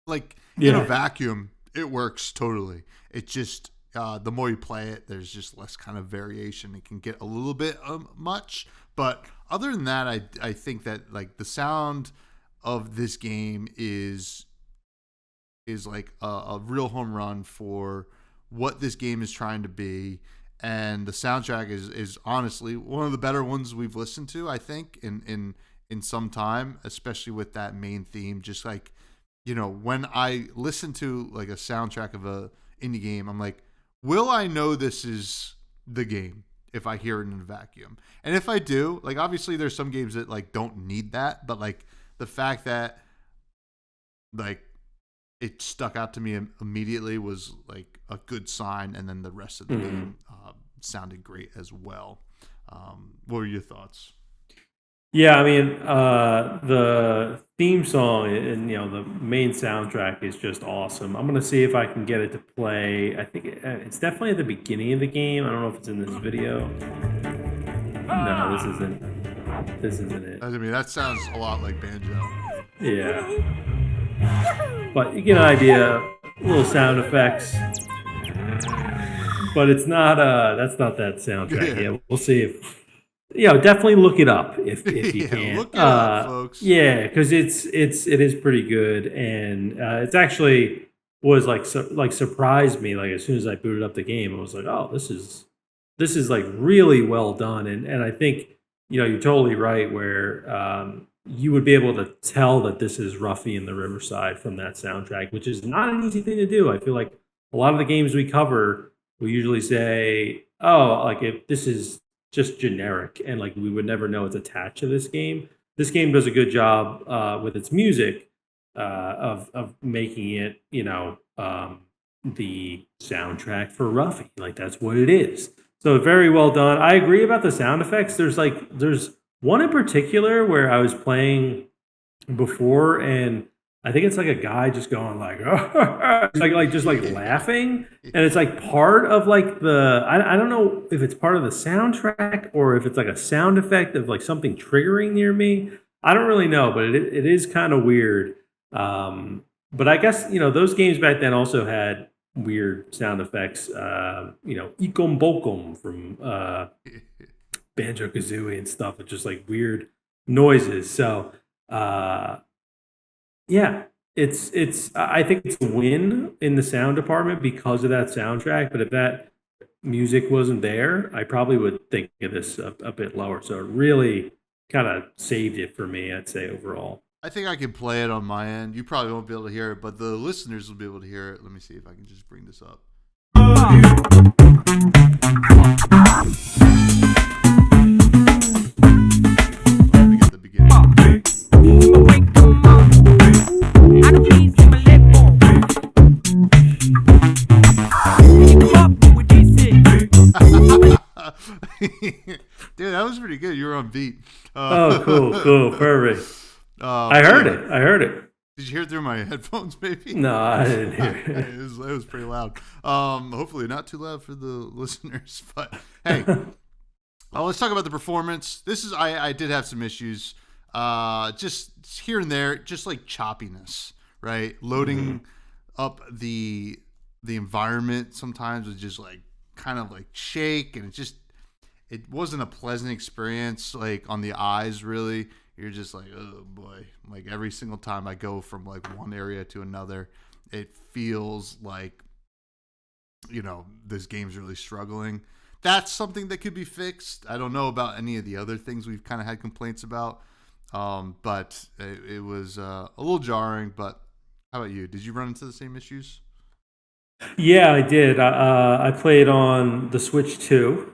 like in a Yeah. vacuum, it works totally. It just the more you play it, there's just less kind of variation. It can get a little bit much, but other than that, I think that like the sound of this game is like a real home run for what this game is trying to be. And the soundtrack is honestly one of the better ones we've listened to, I think, in some time, especially with that main theme. Just like, when I listen to like a soundtrack of a indie game, I'm like, will I know this is the game if I hear it in a vacuum? And if I do, like obviously there's some games that like don't need that, but like the fact that like it stuck out to me immediately was like a good sign, and then the rest of the Mhm. game sounded great as well. What were your thoughts? Yeah, I mean, the theme song and the main soundtrack is just awesome. I'm gonna see if I can get it to play. I think it's definitely at the beginning of the game. I don't know if it's in this video. No, this isn't. This isn't it. I mean, that sounds a lot like Banjo. Yeah, but you get an idea. Little sound effects, but it's not. That's not that soundtrack. Yeah, Yeah, we'll see if definitely look it up if you yeah. can. Look it up, folks. Yeah, because it is pretty good, and it's actually was like surprised me. Like as soon as I booted up the game, I was like, oh, this is like really well done, and I think you're totally right where you would be able to tell that this is Ruffy in the Riverside from that soundtrack, which is not an easy thing to do. I feel like a lot of the games we cover, we usually say, oh, like if this is just generic and like we would never know it's attached to this game. This game does a good job with its music of making it, the soundtrack for Ruffy. Like that's what it is. So very well done. I agree about the sound effects. There's one in particular where I was playing before, and I think it's like a guy just going like, like just like laughing, and it's like part of like I don't know if it's part of the soundtrack or if it's like a sound effect of like something triggering near me. I don't really know, but it is kind of weird. But I guess those games back then also had weird sound effects. Ikom Bokom from Banjo Kazooie and stuff. It's just like weird noises. So uh, yeah, it's. I think it's a win in the sound department because of that soundtrack. But if that music wasn't there, I probably would think of this a bit lower. So it really kind of saved it for me, I'd say overall. I think I can play it on my end. You probably won't be able to hear it, but the listeners will be able to hear it. Let me see if I can just bring this up. Let me get the beginning. Dude, that was pretty good. You were on beat. Oh, cool, perfect. I heard it. I heard it. Did you hear it through my headphones, maybe? No, I didn't hear it. It was pretty loud. Hopefully not too loud for the listeners. But hey, let's talk about the performance. I did have some issues. Just here and there, just like choppiness, right? Loading up the environment sometimes was just like kind of like shake, and it wasn't a pleasant experience like on the eyes really. You're just like, oh boy. Like every single time I go from like one area to another, it feels like, this game's really struggling. That's something that could be fixed. I don't know about any of the other things we've kind of had complaints about. But it was a little jarring. But how about you? Did you run into the same issues? Yeah, I did. I played on the Switch 2,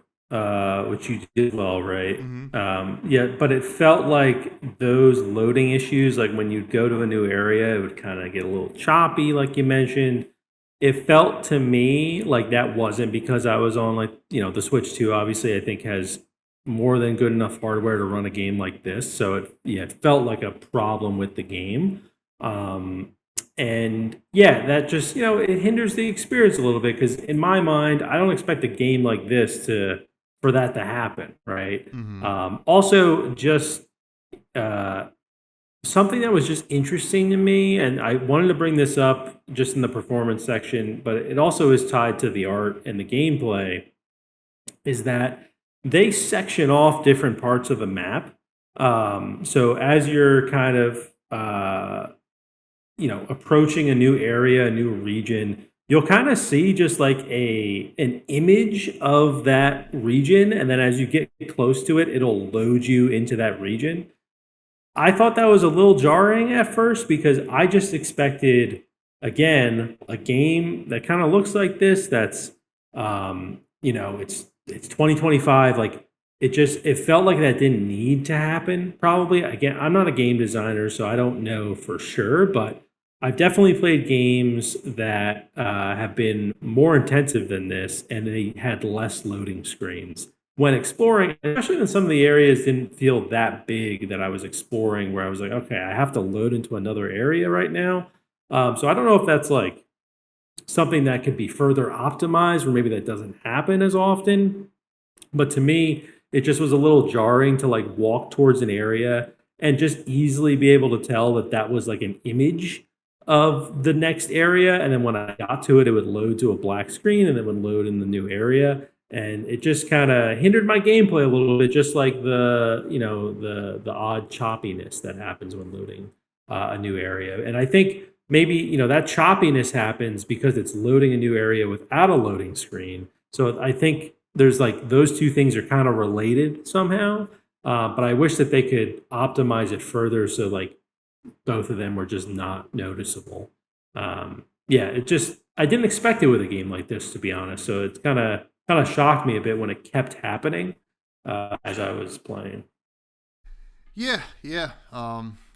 which you did well, right? Mm-hmm. Yeah, but it felt like those loading issues, like when you'd go to a new area, it would kind of get a little choppy, like you mentioned. It felt to me like that wasn't because I was on the Switch 2, obviously, I think has more than good enough hardware to run a game like this. So it felt like a problem with the game. And yeah, that just it hinders the experience a little bit because in my mind, I don't expect a game like this for that to happen, right? Mm-hmm. Also, just uh, something that was just interesting to me, and I wanted to bring this up just in the performance section, but it also is tied to the art and the gameplay, is that they section off different parts of the map. So as you're kind of approaching a new area, a new region, you'll kind of see just like an image of that region, and then as you get close to it, it'll load you into that region. I thought that was a little jarring at first because I just expected, again, a game that kind of looks like this. That's, it's 2025. Like it felt like that didn't need to happen. Probably again, I'm not a game designer, so I don't know for sure. But I've definitely played games that have been more intensive than this, and they had less loading screens when exploring, especially when some of the areas didn't feel that big that I was exploring, where I was like, okay, I have to load into another area right now. So I don't know if that's like something that could be further optimized, or maybe that doesn't happen as often. But to me, it just was a little jarring to like walk towards an area and just easily be able to tell that that was like an image of the next area. And then when I got to it, it would load to a black screen and then would load in the new area. And it just kind of hindered my gameplay a little bit, just like the odd choppiness that happens when loading a new area. And I think maybe that choppiness happens because it's loading a new area without a loading screen. So I think there's like those two things are kind of related somehow. But I wish that they could optimize it further so like both of them were just not noticeable. Yeah, I didn't expect it with a game like this, to be honest. So it's kind of shocked me a bit when it kept happening as I was playing. Yeah, yeah.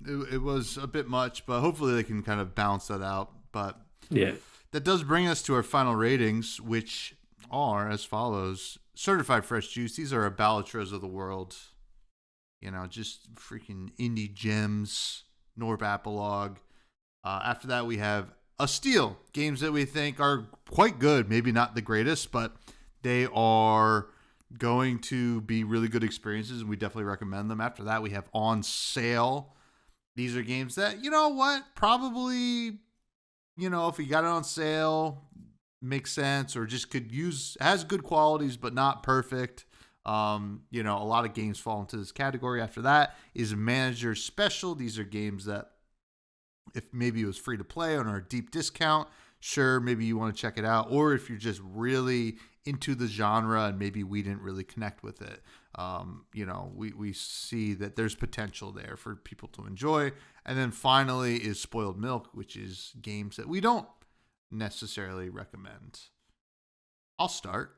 It was a bit much, but hopefully they can kind of balance that out. But Yeah. that does bring us to our final ratings, which are as follows: Certified Fresh Juice. These are our Ballotros of the world. Just freaking indie gems. Norb Apolog. After that, we have a Steel, games that we think are quite good. Maybe not the greatest, but they are going to be really good experiences, and we definitely recommend them. After that, we have On Sale. These are games that, you know what, probably if you got it on sale, makes sense, or just has good qualities but not perfect. A lot of games fall into this category. After that is Manager Special. These are games that, if maybe it was free to play on our deep discount, sure, maybe you want to check it out. Or if you're just really into the genre and maybe we didn't really connect with it, we see that there's potential there for people to enjoy. And then finally is Spoiled Milk, which is games that we don't necessarily recommend. I'll start.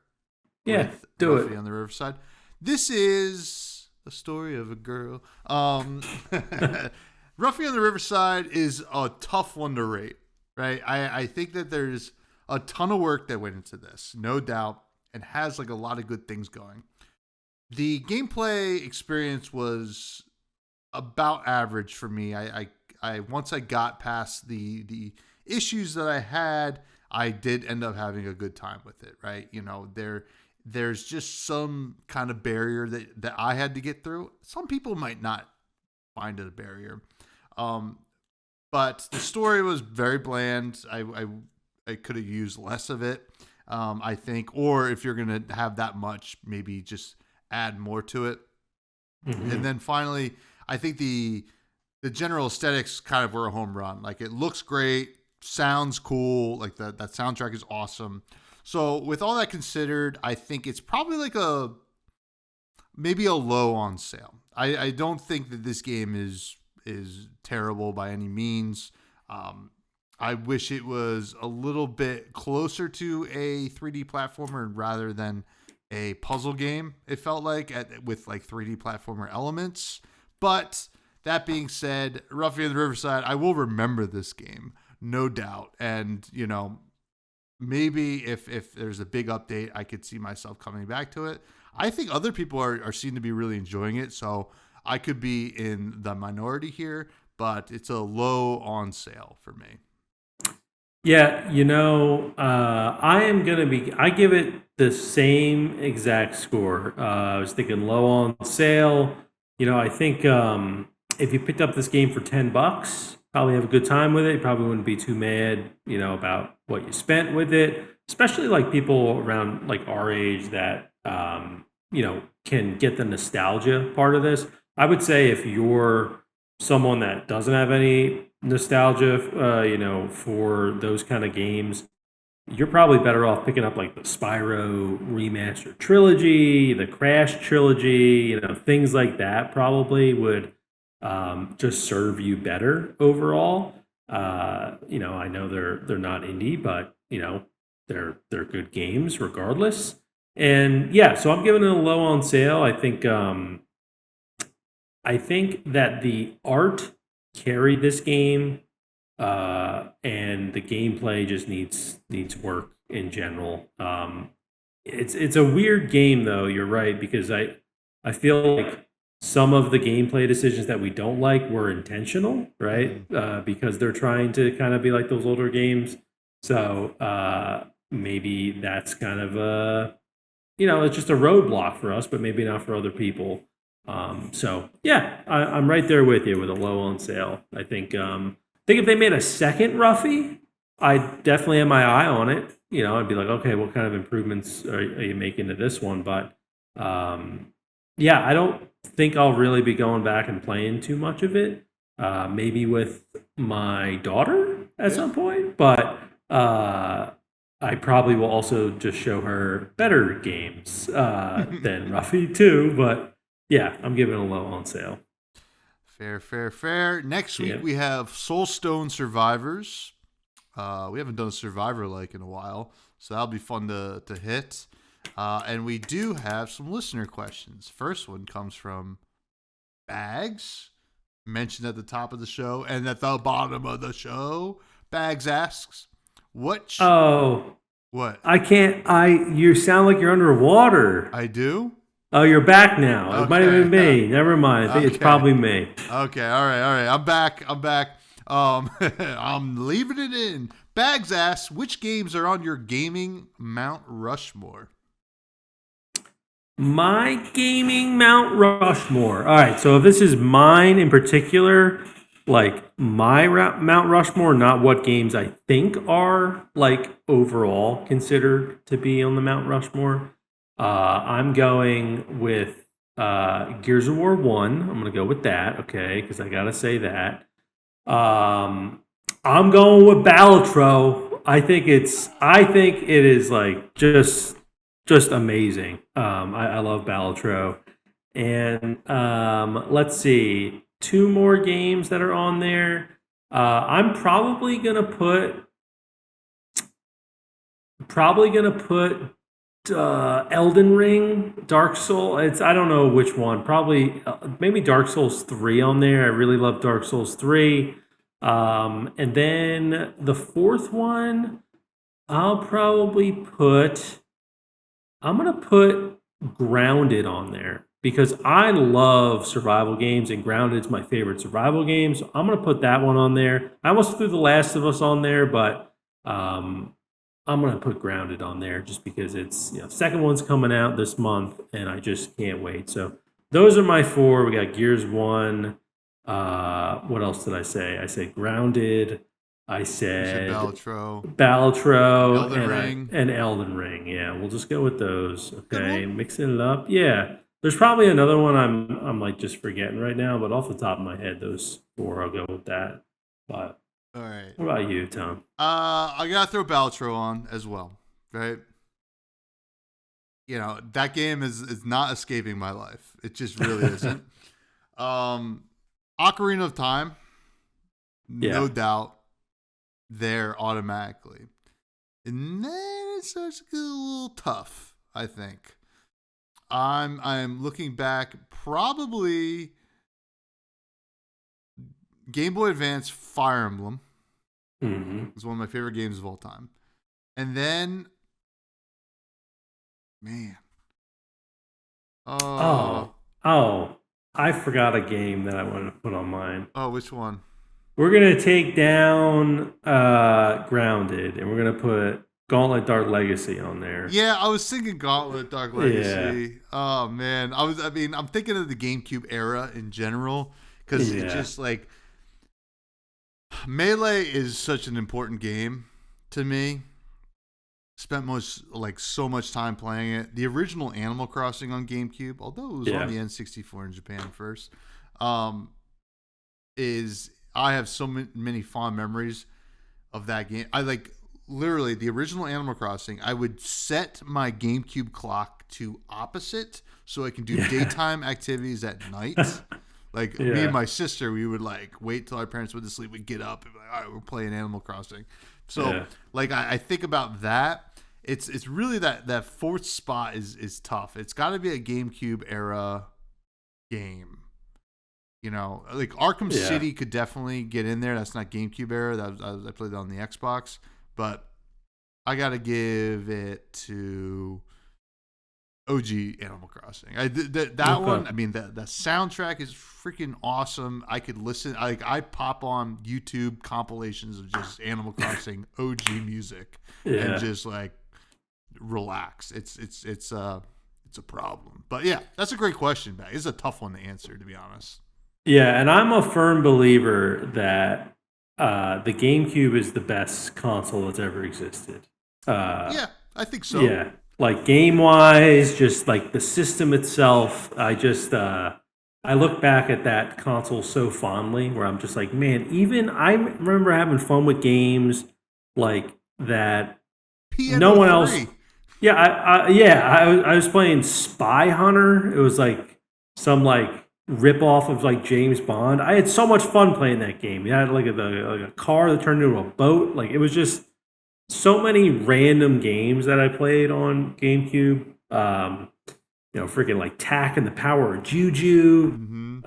Yeah, With do Ruffy it. on the Riverside. This is a story of a girl. Ruffy on the Riverside is a tough one to rate, right? I think that there's a ton of work that went into this, no doubt, and has like a lot of good things going. The gameplay experience was about average for me. I once I got past the issues that I had, I did end up having a good time with it, right? There's just some kind of barrier that I had to get through. Some people might not find it a barrier. But the story was very bland. I could have used less of it, I think. Or if you're going to have that much, maybe just add more to it. Mm-hmm. And then finally, I think the general aesthetics kind of were a home run. Like, it looks great, sounds cool. Like that soundtrack is awesome. So with all that considered, I think it's probably like maybe a low on sale. I don't think that this game is terrible by any means. I wish it was a little bit closer to a 3D platformer rather than a puzzle game. It felt like with like 3D platformer elements. But that being said, Ruffy and the Riverside, I will remember this game, no doubt. And maybe if there's a big update, I could see myself coming back to it. I think other people are seem to be really enjoying it, so I could be in the minority here, but it's a low on sale for me. Yeah, I give it the same exact score. I was thinking low on sale. I think if you picked up this game for $10, probably have a good time with it. You probably wouldn't be too mad, about what you spent with it. Especially like people around like our age that can get the nostalgia part of this. I would say if you're someone that doesn't have any nostalgia, for those kind of games, you're probably better off picking up like the Spyro Remastered Trilogy, the Crash Trilogy, things like that probably would just serve you better overall. I know they're not indie, but they're good games regardless. And yeah, so I'm giving it a low on sale. I think that the art carried this game, and the gameplay just needs work in general. It's a weird game though. You're right, because I feel like some of the gameplay decisions that we don't like were intentional, right? Because they're trying to kind of be like those older games. So maybe that's kind of it's just a roadblock for us, but maybe not for other people. So yeah, I'm right there with you with a low on sale. I think if they made a second Ruffy, I definitely have my eye on it. I'd be like, okay, what kind of improvements are you making to this one? But yeah, I don't think I'll really be going back and playing too much of it. Maybe with my daughter at some point, but I probably will also just show her better games than Ruffy too. But yeah, I'm giving it a low on sale. Fair. Next week we have Soulstone Survivors. We haven't done a Survivor like in a while, so that'll be fun to hit. And we do have some listener questions. First one comes from Bags, mentioned at the top of the show and at the bottom of the show. Bags asks, what? I can't. You sound like you're underwater. I do? Oh, you're back now. Okay. It might have been me. Never mind. I think it's probably me. Okay. All right. I'm back. I'm leaving it in. Bags asks, which games are on your gaming Mount Rushmore? My gaming Mount Rushmore. All right. So if this is mine in particular, like my Mount Rushmore, not what games I think are like overall considered to be on the Mount Rushmore. I'm going with Gears of War 1. I'm going to go with that, okay, because I got to say that. Um, I'm going with Balatro. I think it is like just amazing. I love Balatro. And let's see, two more games that are on there. I'm probably gonna put Elden Ring, Dark Soul. I don't know which one. Probably maybe Dark Souls 3 on there. I really love Dark Souls 3. And then the fourth one, I'll probably put. I'm gonna put Grounded on there because I love survival games, and Grounded is my favorite survival game. So I'm gonna put that one on there. I almost threw The Last of Us on there, but I'm gonna put Grounded on there just because it's second one's coming out this month, and I just can't wait. So those are my four. We got Gears 1. What else did I say? I said Grounded. I said Balatro Elden Ring. and Elden Ring. Yeah, we'll just go with those. Good Okay, one. mixing it up. Yeah, there's probably another one I'm like just forgetting right now, but off the top of my head, those four, I'll go with that. But All right. what about you, Tom? I gotta throw Balatro on as well, right? That game is not escaping my life. It just really isn't. Ocarina of Time, no doubt, there automatically, and then it starts to get a little tough. I think I'm looking back, probably Game Boy Advance Fire Emblem. It's one of my favorite games of all time. And then, man. Oh, I forgot a game that I wanted to put on mine. Oh, which one? We're going to take down Grounded, and we're going to put Gauntlet Dark Legacy on there. Yeah, I was thinking Gauntlet Dark Legacy. Yeah. Oh, man. I'm thinking of the GameCube era in general, because it's just like, Melee is such an important game to me. Spent so much time playing it. The original Animal Crossing on GameCube, although it was on the N64 in Japan first, I have so many fond memories of that game. I literally the original Animal Crossing. I would set my GameCube clock to opposite so I can do daytime activities at night. Me and my sister, we would wait till our parents went to sleep. We'd get up and be like, all right, we're playing Animal Crossing. So I think about that. It's really that fourth spot is tough. It's got to be a GameCube era game. Arkham City could definitely get in there. That's not GameCube era. I played that on the Xbox, but I got to give it to OG Animal Crossing. That one, I mean, the soundtrack is freaking awesome. I could listen. I pop on YouTube compilations of just Animal Crossing OG music and just relax. It's a problem. But yeah, that's a great question, Bag. It's a tough one to answer, to be honest. Yeah, and I'm a firm believer that the GameCube is the best console that's ever existed. Yeah, I think so. Yeah. Game-wise, just the system itself, I look back at that console so fondly where I'm just man, even I remember having fun with games that PNO3. No one else. Yeah, I was playing Spy Hunter. It was some rip off of James Bond. I had so much fun playing that game. You had a car that turned into a boat. It was just so many random games that I played on GameCube. Freaking Tak and the Power of Juju. Mm-hmm.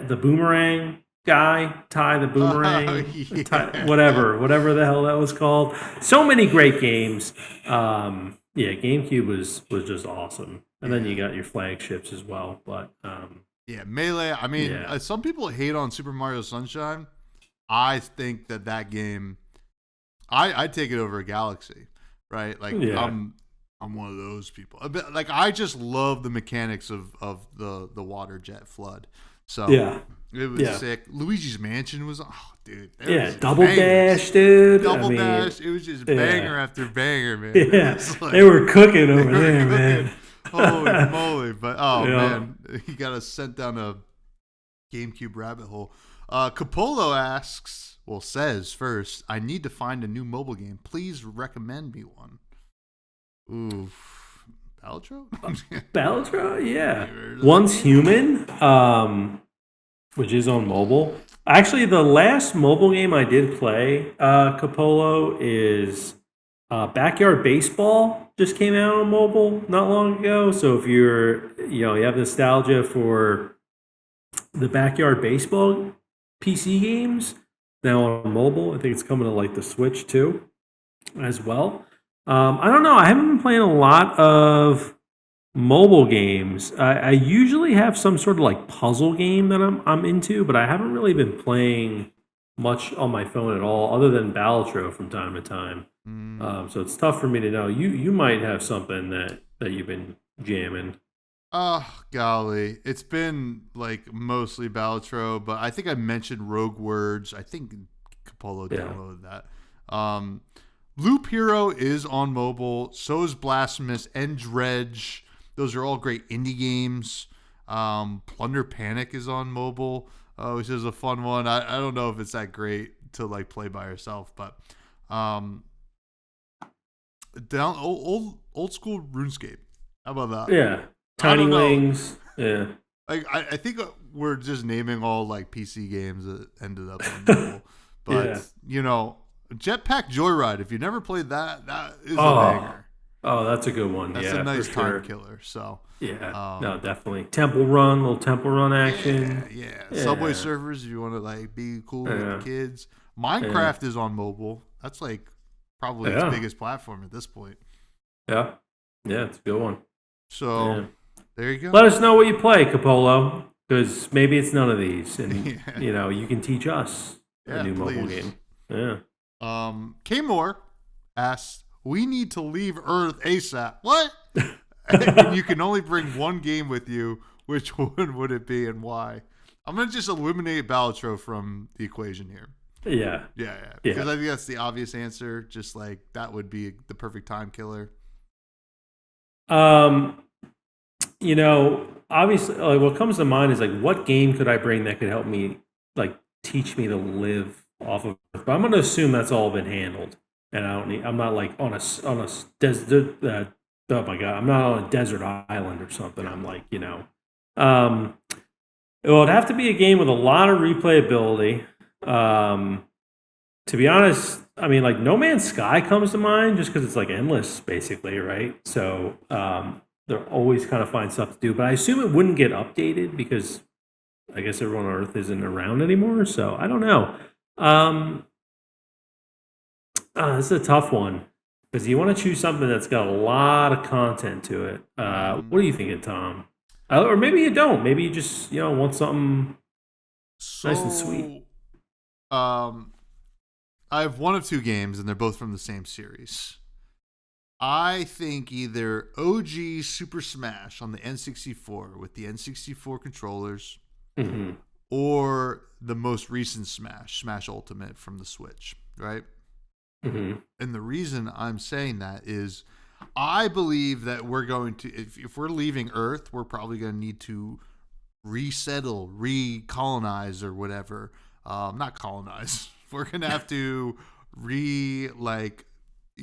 The Boomerang guy, Ty the Boomerang, whatever the hell that was called. So many great games. GameCube was just awesome. And then you got your flagships as well. But Melee. I mean, some people hate on Super Mario Sunshine. I think that game, I'd take it over a Galaxy, right? I'm I'm one of those people. Like I just love the mechanics of the water jet flood. So Yeah. it was sick. Luigi's Mansion was dude. Double bangers. Dash, dude. Double Dash. It was just banger after banger, man. Yeah, Like, they were cooking over there, man. Holy moly! But man, he got us sent down a GameCube rabbit hole. Capolo says first, I need to find a new mobile game. Please recommend me one. Ooh, Balatro? Balatro, yeah. Once Human, which is on mobile. Actually, the last mobile game I did play, Capolo, is Backyard Baseball. Just came out on mobile not long ago. So if you have nostalgia for the Backyard Baseball PC games now on mobile, I think it's coming to like the Switch too, as well. I don't know. I haven't been playing a lot of mobile games. I usually have some sort of like puzzle game that I'm into, but I haven't really been playing much on my phone at all, other than Balatro from time to time. So it's tough for me to know. You might have something that you've been jamming. Oh, golly. It's been like mostly Balatro, but I think I mentioned Rogue Words. I think Capolo downloaded that. Loop Hero is on mobile. So is Blasphemous and Dredge. Those are all great indie games. Plunder Panic is on mobile, which is a fun one. I don't know if it's that great to like play by yourself, but down old school RuneScape. How about that? Yeah. Tiny Wings. Yeah. I think we're just naming all like PC games that ended up on mobile. But Jetpack Joyride, if you never played that is a banger. Oh, that's a good one. That's a nice time killer. So no, definitely. Temple Run, little Temple Run action. Yeah. Subway Surfers, if you want to like be cool with the kids. Minecraft is on mobile. That's like probably its biggest platform at this point. Yeah. Yeah, it's a good one. So there you go. Let us know what you play, Capolo, because maybe it's none of these, and you can teach us a new mobile game. Yeah. K Moore asks, we need to leave Earth ASAP. What? And you can only bring one game with you. Which one would it be and why? I'm going to just eliminate Balatro from the equation here. Yeah. Because I think that's the obvious answer. Just like that would be the perfect time killer. Obviously, what comes to mind is like, what game could I bring that could help me, like, teach me to live off of Earth? But I'm going to assume that's all been handled, and I'm not like on a desert. Oh my god, I'm not on a desert island or something. I'm like, it would have to be a game with a lot of replayability. To be honest, I mean, like No Man's Sky comes to mind just because it's like endless, basically, right? So they'll always kind of find stuff to do. But I assume it wouldn't get updated because I guess everyone on Earth isn't around anymore. So I don't know. This is a tough one because you want to choose something that's got a lot of content to it. What are you thinking, Tom? Or maybe you don't. Maybe you just want something nice and sweet. I have one of two games, and they're both from the same series. I think either OG Super Smash on the N64 with the N64 controllers, or the most recent Smash Ultimate from the Switch, right? And the reason I'm saying that is I believe that we're going to, if we're leaving Earth, we're probably going to need to resettle, recolonize, or whatever. Not colonize. We're going to have to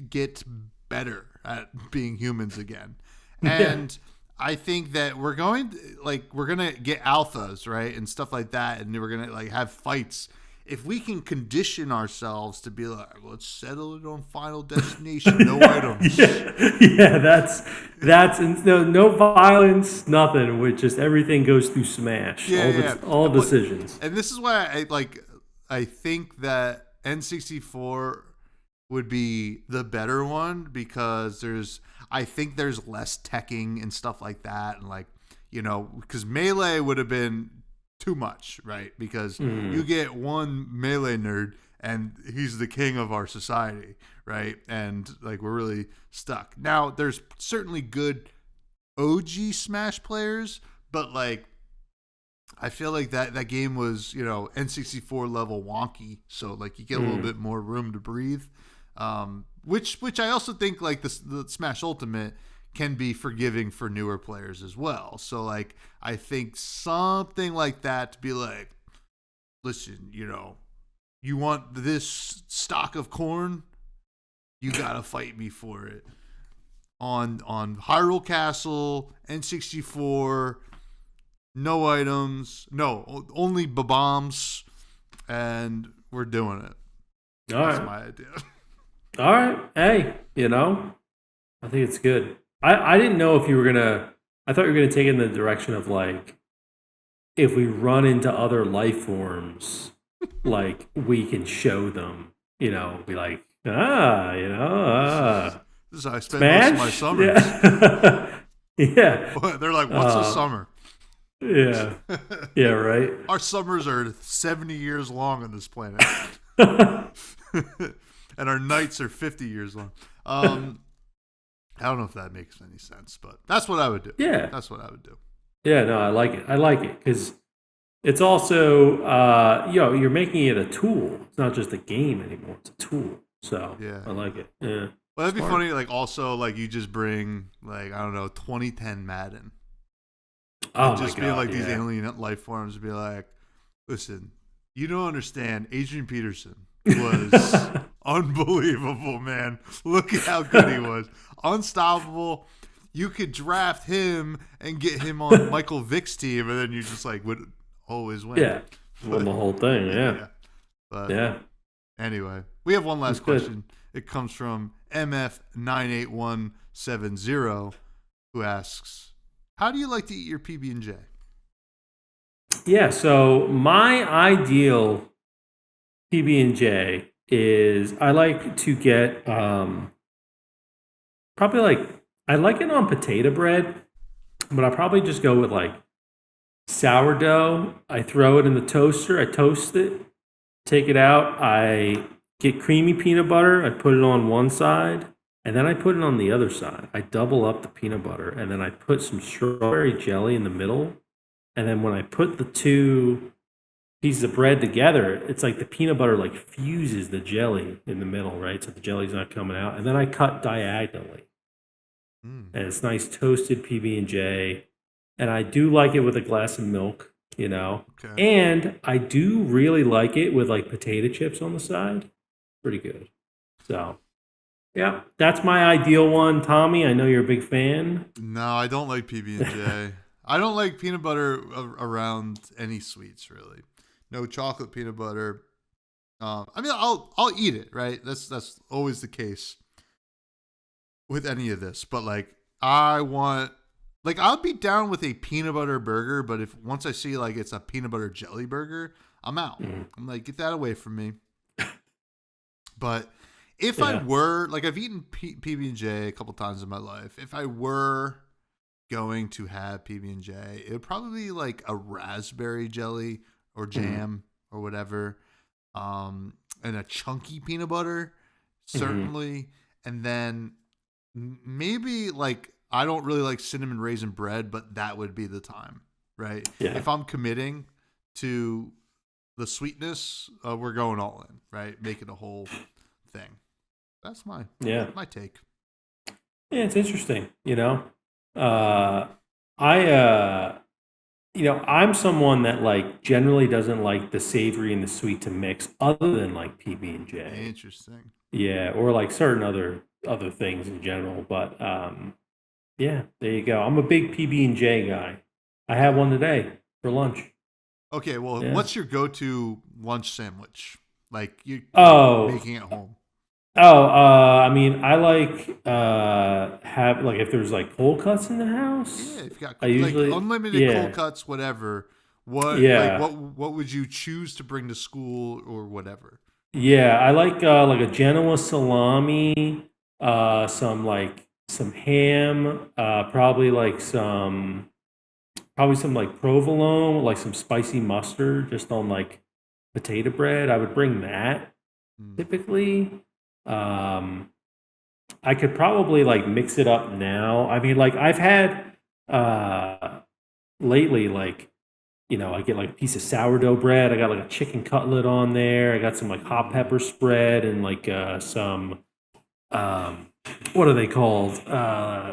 get better at being humans again. And I think that we're going to get alphas, right? And stuff like that. And we're going to like have fights. If we can condition ourselves to be like, let's settle it on Final Destination, no items. That's no violence, nothing. With just everything goes through Smash. All decisions. And this is why I think that N64 would be the better one because I think there's less teching and stuff like that, and because Melee would have been too much, right? Because you get one Melee nerd and he's the king of our society, right? And like we're really stuck. Now, there's certainly good OG Smash players, but like I feel like that game was, N64 level wonky, so like you get a little bit more room to breathe. Which I also think like the Smash Ultimate can be forgiving for newer players as well. So like I think something like that to be like, listen, you want this stock of corn, you gotta fight me for it. On Hyrule Castle, N64, no items, no, only bombs, and we're doing it. All That's right. my idea. All right. Hey, I think it's good. I didn't know if you were gonna. I thought you were gonna take it in the direction of like, if we run into other life forms, like we can show them. Be like, This is how I spend most of my Smash. summers. Yeah. Yeah. They're like, what's a summer? Yeah. Yeah. Right. Our summers are 70 years long on this planet. And our nights are 50 years long. I don't know if that makes any sense, but that's what I would do. Yeah. That's what I would do. Yeah. No, I like it. I like it because it's also, you're making it a tool. It's not just a game anymore. It's a tool. So Yeah. I like it. Yeah. Well, that'd be Smart. funny. Like, also, like, you just bring, like, I don't know, 2010 Madden. Oh And just my being God, like these yeah. alien life forms, be like, listen, you don't understand. Adrian Peterson was unbelievable, man. Look at how good he was. Unstoppable. You could draft him and get him on Michael Vick's team, and then you just like would always win. Yeah. Won the whole thing. Yeah. But Yeah. anyway, we have one last It's good. question. It comes from MF98170, who asks, how do you like to eat your PB&J? Yeah. So my ideal PB&J is I like to get probably like I like it on potato bread, but I probably just go with like sourdough. I throw it in the toaster. I toast it, take it out. I get creamy peanut butter. I put it on one side, and then I put it on the other side. I double up the peanut butter, and then I put some strawberry jelly in the middle. And then when I put the two pieces of bread together, it's like the peanut butter like fuses the jelly in the middle, right? So the jelly's not coming out. And then I cut diagonally, Mm, and it's nice toasted PB&J. And I do like it with a glass of milk, okay. And I do really like it with like potato chips on the side. Pretty good. So, yeah, that's my ideal one. Tommy, I know you're a big fan. No, I don't like PB&J. I don't like peanut butter around any sweets, really. No chocolate peanut butter. I mean, I'll eat it, right? That's always the case with any of this. But like, I'll be down with a peanut butter burger, but if once I see like it's a peanut butter jelly burger, I'm out. I'm like, get that away from me. But if I Yeah. were like, I've eaten PB&J a couple times in my life. If I were going to have PB&J, it would probably be like a raspberry jelly or jam or whatever, and a chunky peanut butter, certainly, and then maybe like I don't really like cinnamon raisin bread, but that would be the time, right? Yeah. If I'm committing to the sweetness, we're going all in, right? Make it a whole thing. That's my take. Yeah, it's interesting. I I'm someone that like generally doesn't like the savory and the sweet to mix, other than like PB and J. Interesting. Yeah, or like certain other things in general. But yeah, there you go. I'm a big PB and J guy. I had one today for lunch. Okay, well, Yeah. what's your go-to lunch sandwich? Like you Oh, making it home? I mean, I like have like if there's like cold cuts in the house. Yeah, if you got I like usually unlimited yeah cold cuts, whatever. What yeah what would you choose to bring to school or whatever? yeah. I like a Genoa salami, some ham, probably some like provolone, like some spicy mustard, just on like potato bread. I would bring that. Mm. typically. I could probably like mix it up now. I mean, like I've had uh lately, like I get like a piece of sourdough bread. I got like a chicken cutlet on there. I got some like hot Mm. pepper spread and like some um, what are they called?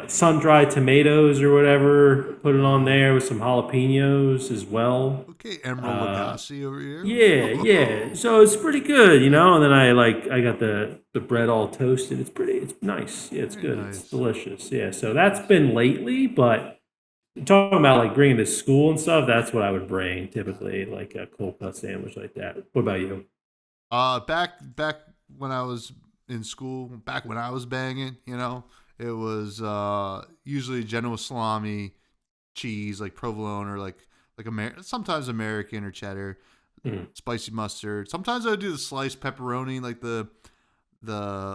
Sun dried tomatoes or whatever. Put it on Oh, there with some jalapenos as well. okay, Emerald Uh, Lagasse over here. yeah, yeah. Whoa. So it's pretty good, And then I got the bread all toasted. It's nice. Yeah, it's Very good. It's nice. delicious. Yeah. So that's Nice. been lately, but talking about like bringing to school and stuff, that's what I would bring typically, like a cold cut sandwich like that. What about you? Back when I was in school, back when I was banging, it was usually Genoa salami, cheese, like provolone or sometimes American or cheddar, Mm, spicy mustard. Sometimes I would do the sliced pepperoni, like the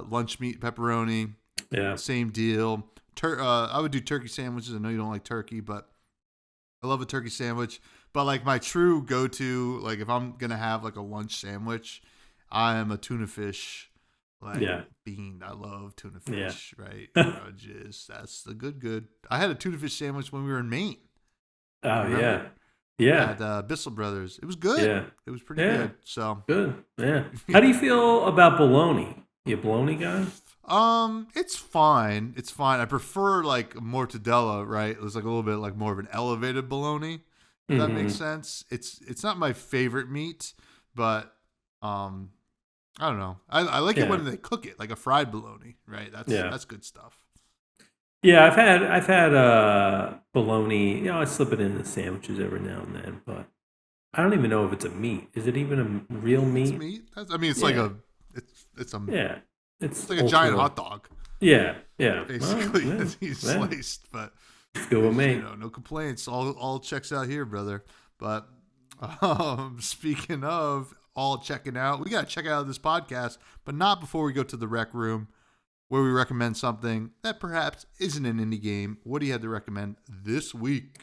lunch meat pepperoni. yeah. Same deal. I would do turkey sandwiches. I know you don't like turkey, but I love a turkey sandwich. But like my true go-to, like if I'm gonna have like a lunch sandwich, I am a tuna fish like Yeah. bean. I love tuna Yeah. fish, right? Just that's the good. I had a tuna fish sandwich when we were in Maine. Oh Remember? yeah. Yeah. At Bissell Brothers. It was good. Yeah. It was pretty Yeah. good. So Good. Yeah. How do yeah. you feel about bologna? You a bologna guy? It's fine. It's fine. I prefer like mortadella, right? It was like a little bit like more of an elevated bologna, if that makes Mm-hmm. sense. It's not my favorite meat, but um I don't know. I like it Yeah. when they cook it, like a fried bologna, right? Yeah. That's good stuff. Yeah, I've had bologna. I slip it in the sandwiches every now and then, but I don't even know if it's a meat. Is it even a real It's meat? meat. I mean, it's like Yeah. a it's a Yeah. it's It's like a giant ultra. hot dog, Yeah. Yeah. Well, basically. yeah. That he's Yeah. sliced, but It's good with me. no complaints. All checks out here, brother. But speaking of all checking out, we gotta check out this podcast, but not before we go to the rec room where we recommend something that perhaps isn't an indie game. What do you have to recommend this week?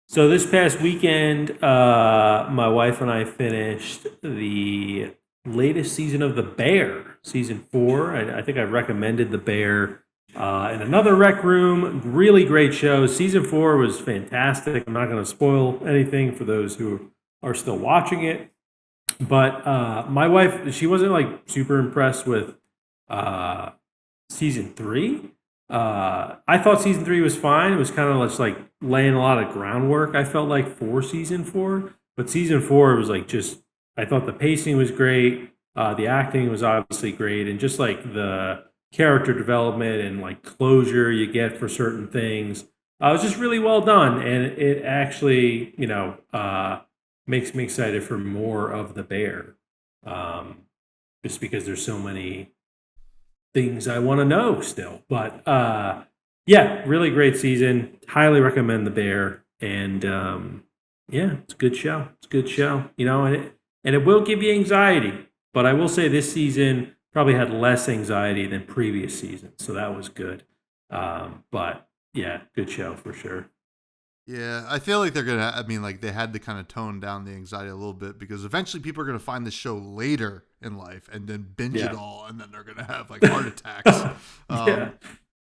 So this past weekend, my wife and I finished the latest season of The Bear, season 4. I think I recommended The Bear in another rec room. Really great show. Season 4 was fantastic. I'm not going to spoil anything for those who are still watching it. But my wife, she wasn't like super impressed with uh, season 3. I thought season 3 was fine. It was kind of just like laying a lot of groundwork, I felt like, for season 4. But season 4 was like just, I thought the pacing was great. The acting was obviously great. And just like the character development and like closure you get for certain things, it was just really well done. And it actually, makes me excited for more of The Bear. Um, just because there's so many things I want to know still. But yeah, really great season. Highly recommend The Bear. And yeah, it's a good show. It's a good show. And it will give you anxiety. But I will say this season probably had less anxiety than previous seasons, so that was good. But yeah, good show for sure. Yeah, I feel like they're gonna. I mean, like they had to kind of tone down the anxiety a little bit because eventually people are gonna find the show later in life and then binge it Yeah. all, and then they're gonna have like heart attacks. Yeah. Um,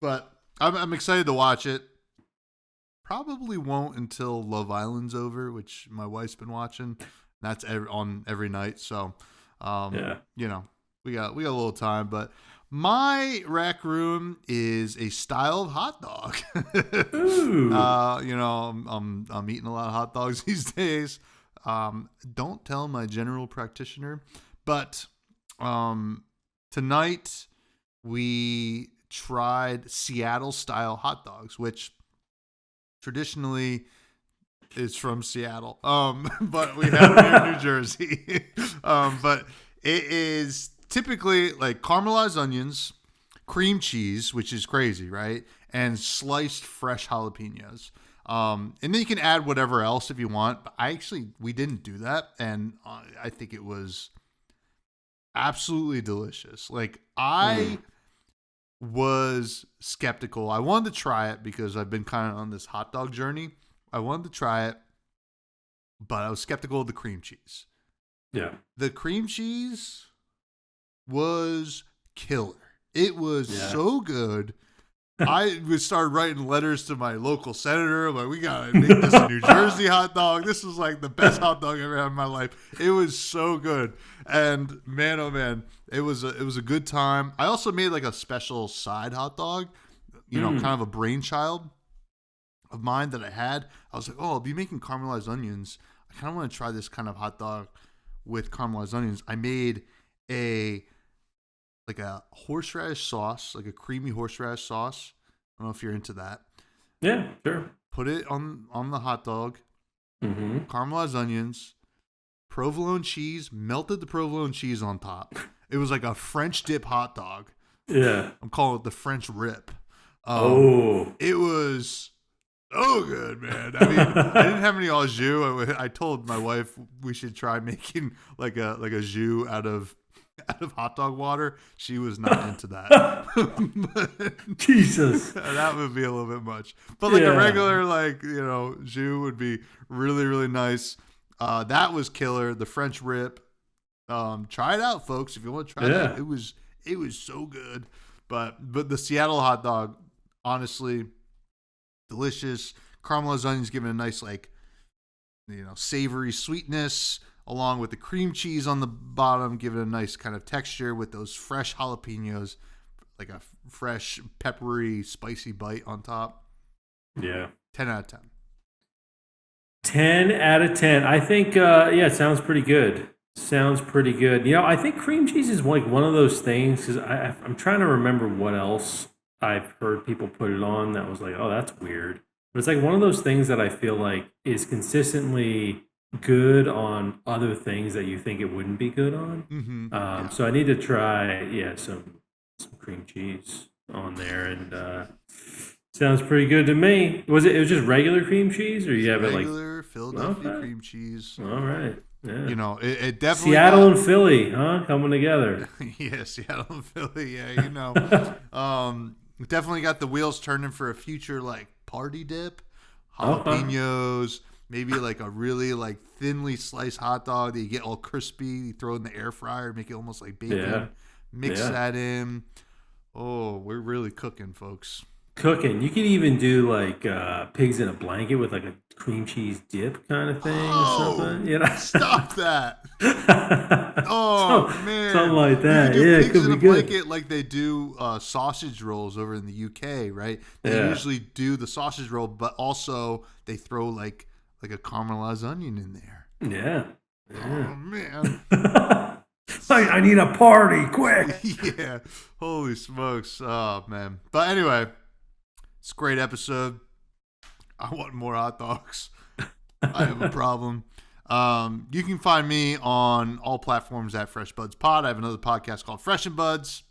but I'm excited to watch it. Probably won't until Love Island's over, which my wife's been watching. That's on every night, so Yeah. we got a little time. But my rec room is a style of hot dog. Ooh. I'm eating a lot of hot dogs these days. Don't tell my general practitioner, but tonight we tried Seattle style hot dogs, which traditionally is from Seattle. But we have it here in New Jersey. But it is typically like caramelized onions, cream cheese, which is crazy, right? And sliced fresh jalapenos. And then you can add whatever else if you want. But we didn't do that. And I think it was absolutely delicious. Like, I Mm. was skeptical. I wanted to try it because I've been kind of on this hot dog journey. I wanted to try it, but I was skeptical of the cream cheese. Yeah. The cream cheese was killer. It was so good. I would start writing letters to my local senator. I'm like, we gotta make this a New Jersey hot dog. This is like the best hot dog I've ever had in my life. It was so good, and man, oh man, it was a good time. I also made like a special side hot dog, kind of a brainchild of mine that I had. I was like, oh, I'll be making caramelized onions. I kind of want to try this kind of hot dog with caramelized onions. I made a horseradish sauce, like a creamy horseradish sauce. I don't know if you're into that. Yeah, sure. Put it on the hot dog. Caramelized onions, provolone cheese, melted the provolone cheese on top. It was like a French dip hot dog. Yeah. I'm calling it the French rip. It was so good, man. I mean, I didn't have any au jus. I told my wife we should try making like a jus out of hot dog water. She was not into that. Jesus. That would be a little bit much. But like a regular jus would be really, really nice. That was killer. The French rip. Try it out, folks, if you want to try that. It was so good. But the Seattle hot dog, honestly, delicious. Caramelized onions giving a nice savory sweetness, along with the cream cheese on the bottom, giving a nice kind of texture with those fresh jalapenos, like a fresh, peppery, spicy bite on top. Yeah. 10 out of 10. 10 out of 10. I think, it sounds pretty good. Sounds pretty good. I think cream cheese is like one of those things, because I'm trying to remember what else I've heard people put it on that was like, oh, that's weird. But it's like one of those things that I feel like is consistently good on other things that you think it wouldn't be good on. So I need to try some cream cheese on there, and sounds pretty good to me. It was just regular cream cheese, or you have regular Philadelphia cream cheese? All right. Yeah. It definitely Seattle and Philly, coming together. Yeah, Seattle and Philly. Yeah, definitely got the wheels turning for a future like party dip, jalapenos. Maybe like a really like thinly sliced hot dog that you get all crispy. You throw it in the air fryer, make it almost like bacon. Yeah. Mix that in. Oh, we're really cooking, folks. Cooking. You could even do like pigs in a blanket with like a cream cheese dip kind of thing or something. Stop that. Man. Something like that. You can do pigs pigs in a blanket like they do sausage rolls over in the UK, right? They usually do the sausage roll, but also they throw like a caramelized onion in there. Yeah. Oh, man. I need a party, quick. Yeah. Holy smokes. Oh, man. But anyway, it's a great episode. I want more hot dogs. I have a problem. You can find me on all platforms at Fresh Buds Pod. I have another podcast called Fresh and Buds.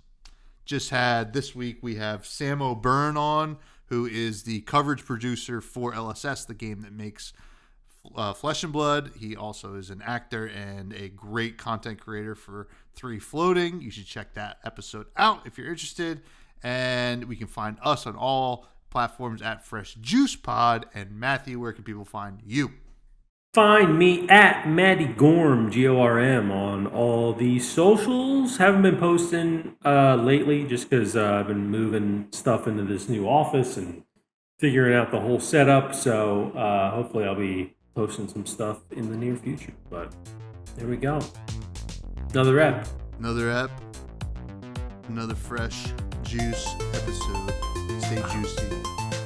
Just had this week, we have Sam O'Byrne on, who is the coverage producer for LSS, the game that makes Flesh and Blood. He also is an actor and a great content creator for 3 Floating. You should check that episode out if you're interested. And we can find us on all platforms at Fresh Juice Pod. And Matthew, where can people find you? Find me at Matty Gorm, Gorm, on all the socials. Haven't been posting lately just because I've been moving stuff into this new office and figuring out the whole setup. So hopefully I'll be posting some stuff in the near future. But there we go. Another ep. Another fresh juice episode. Stay juicy.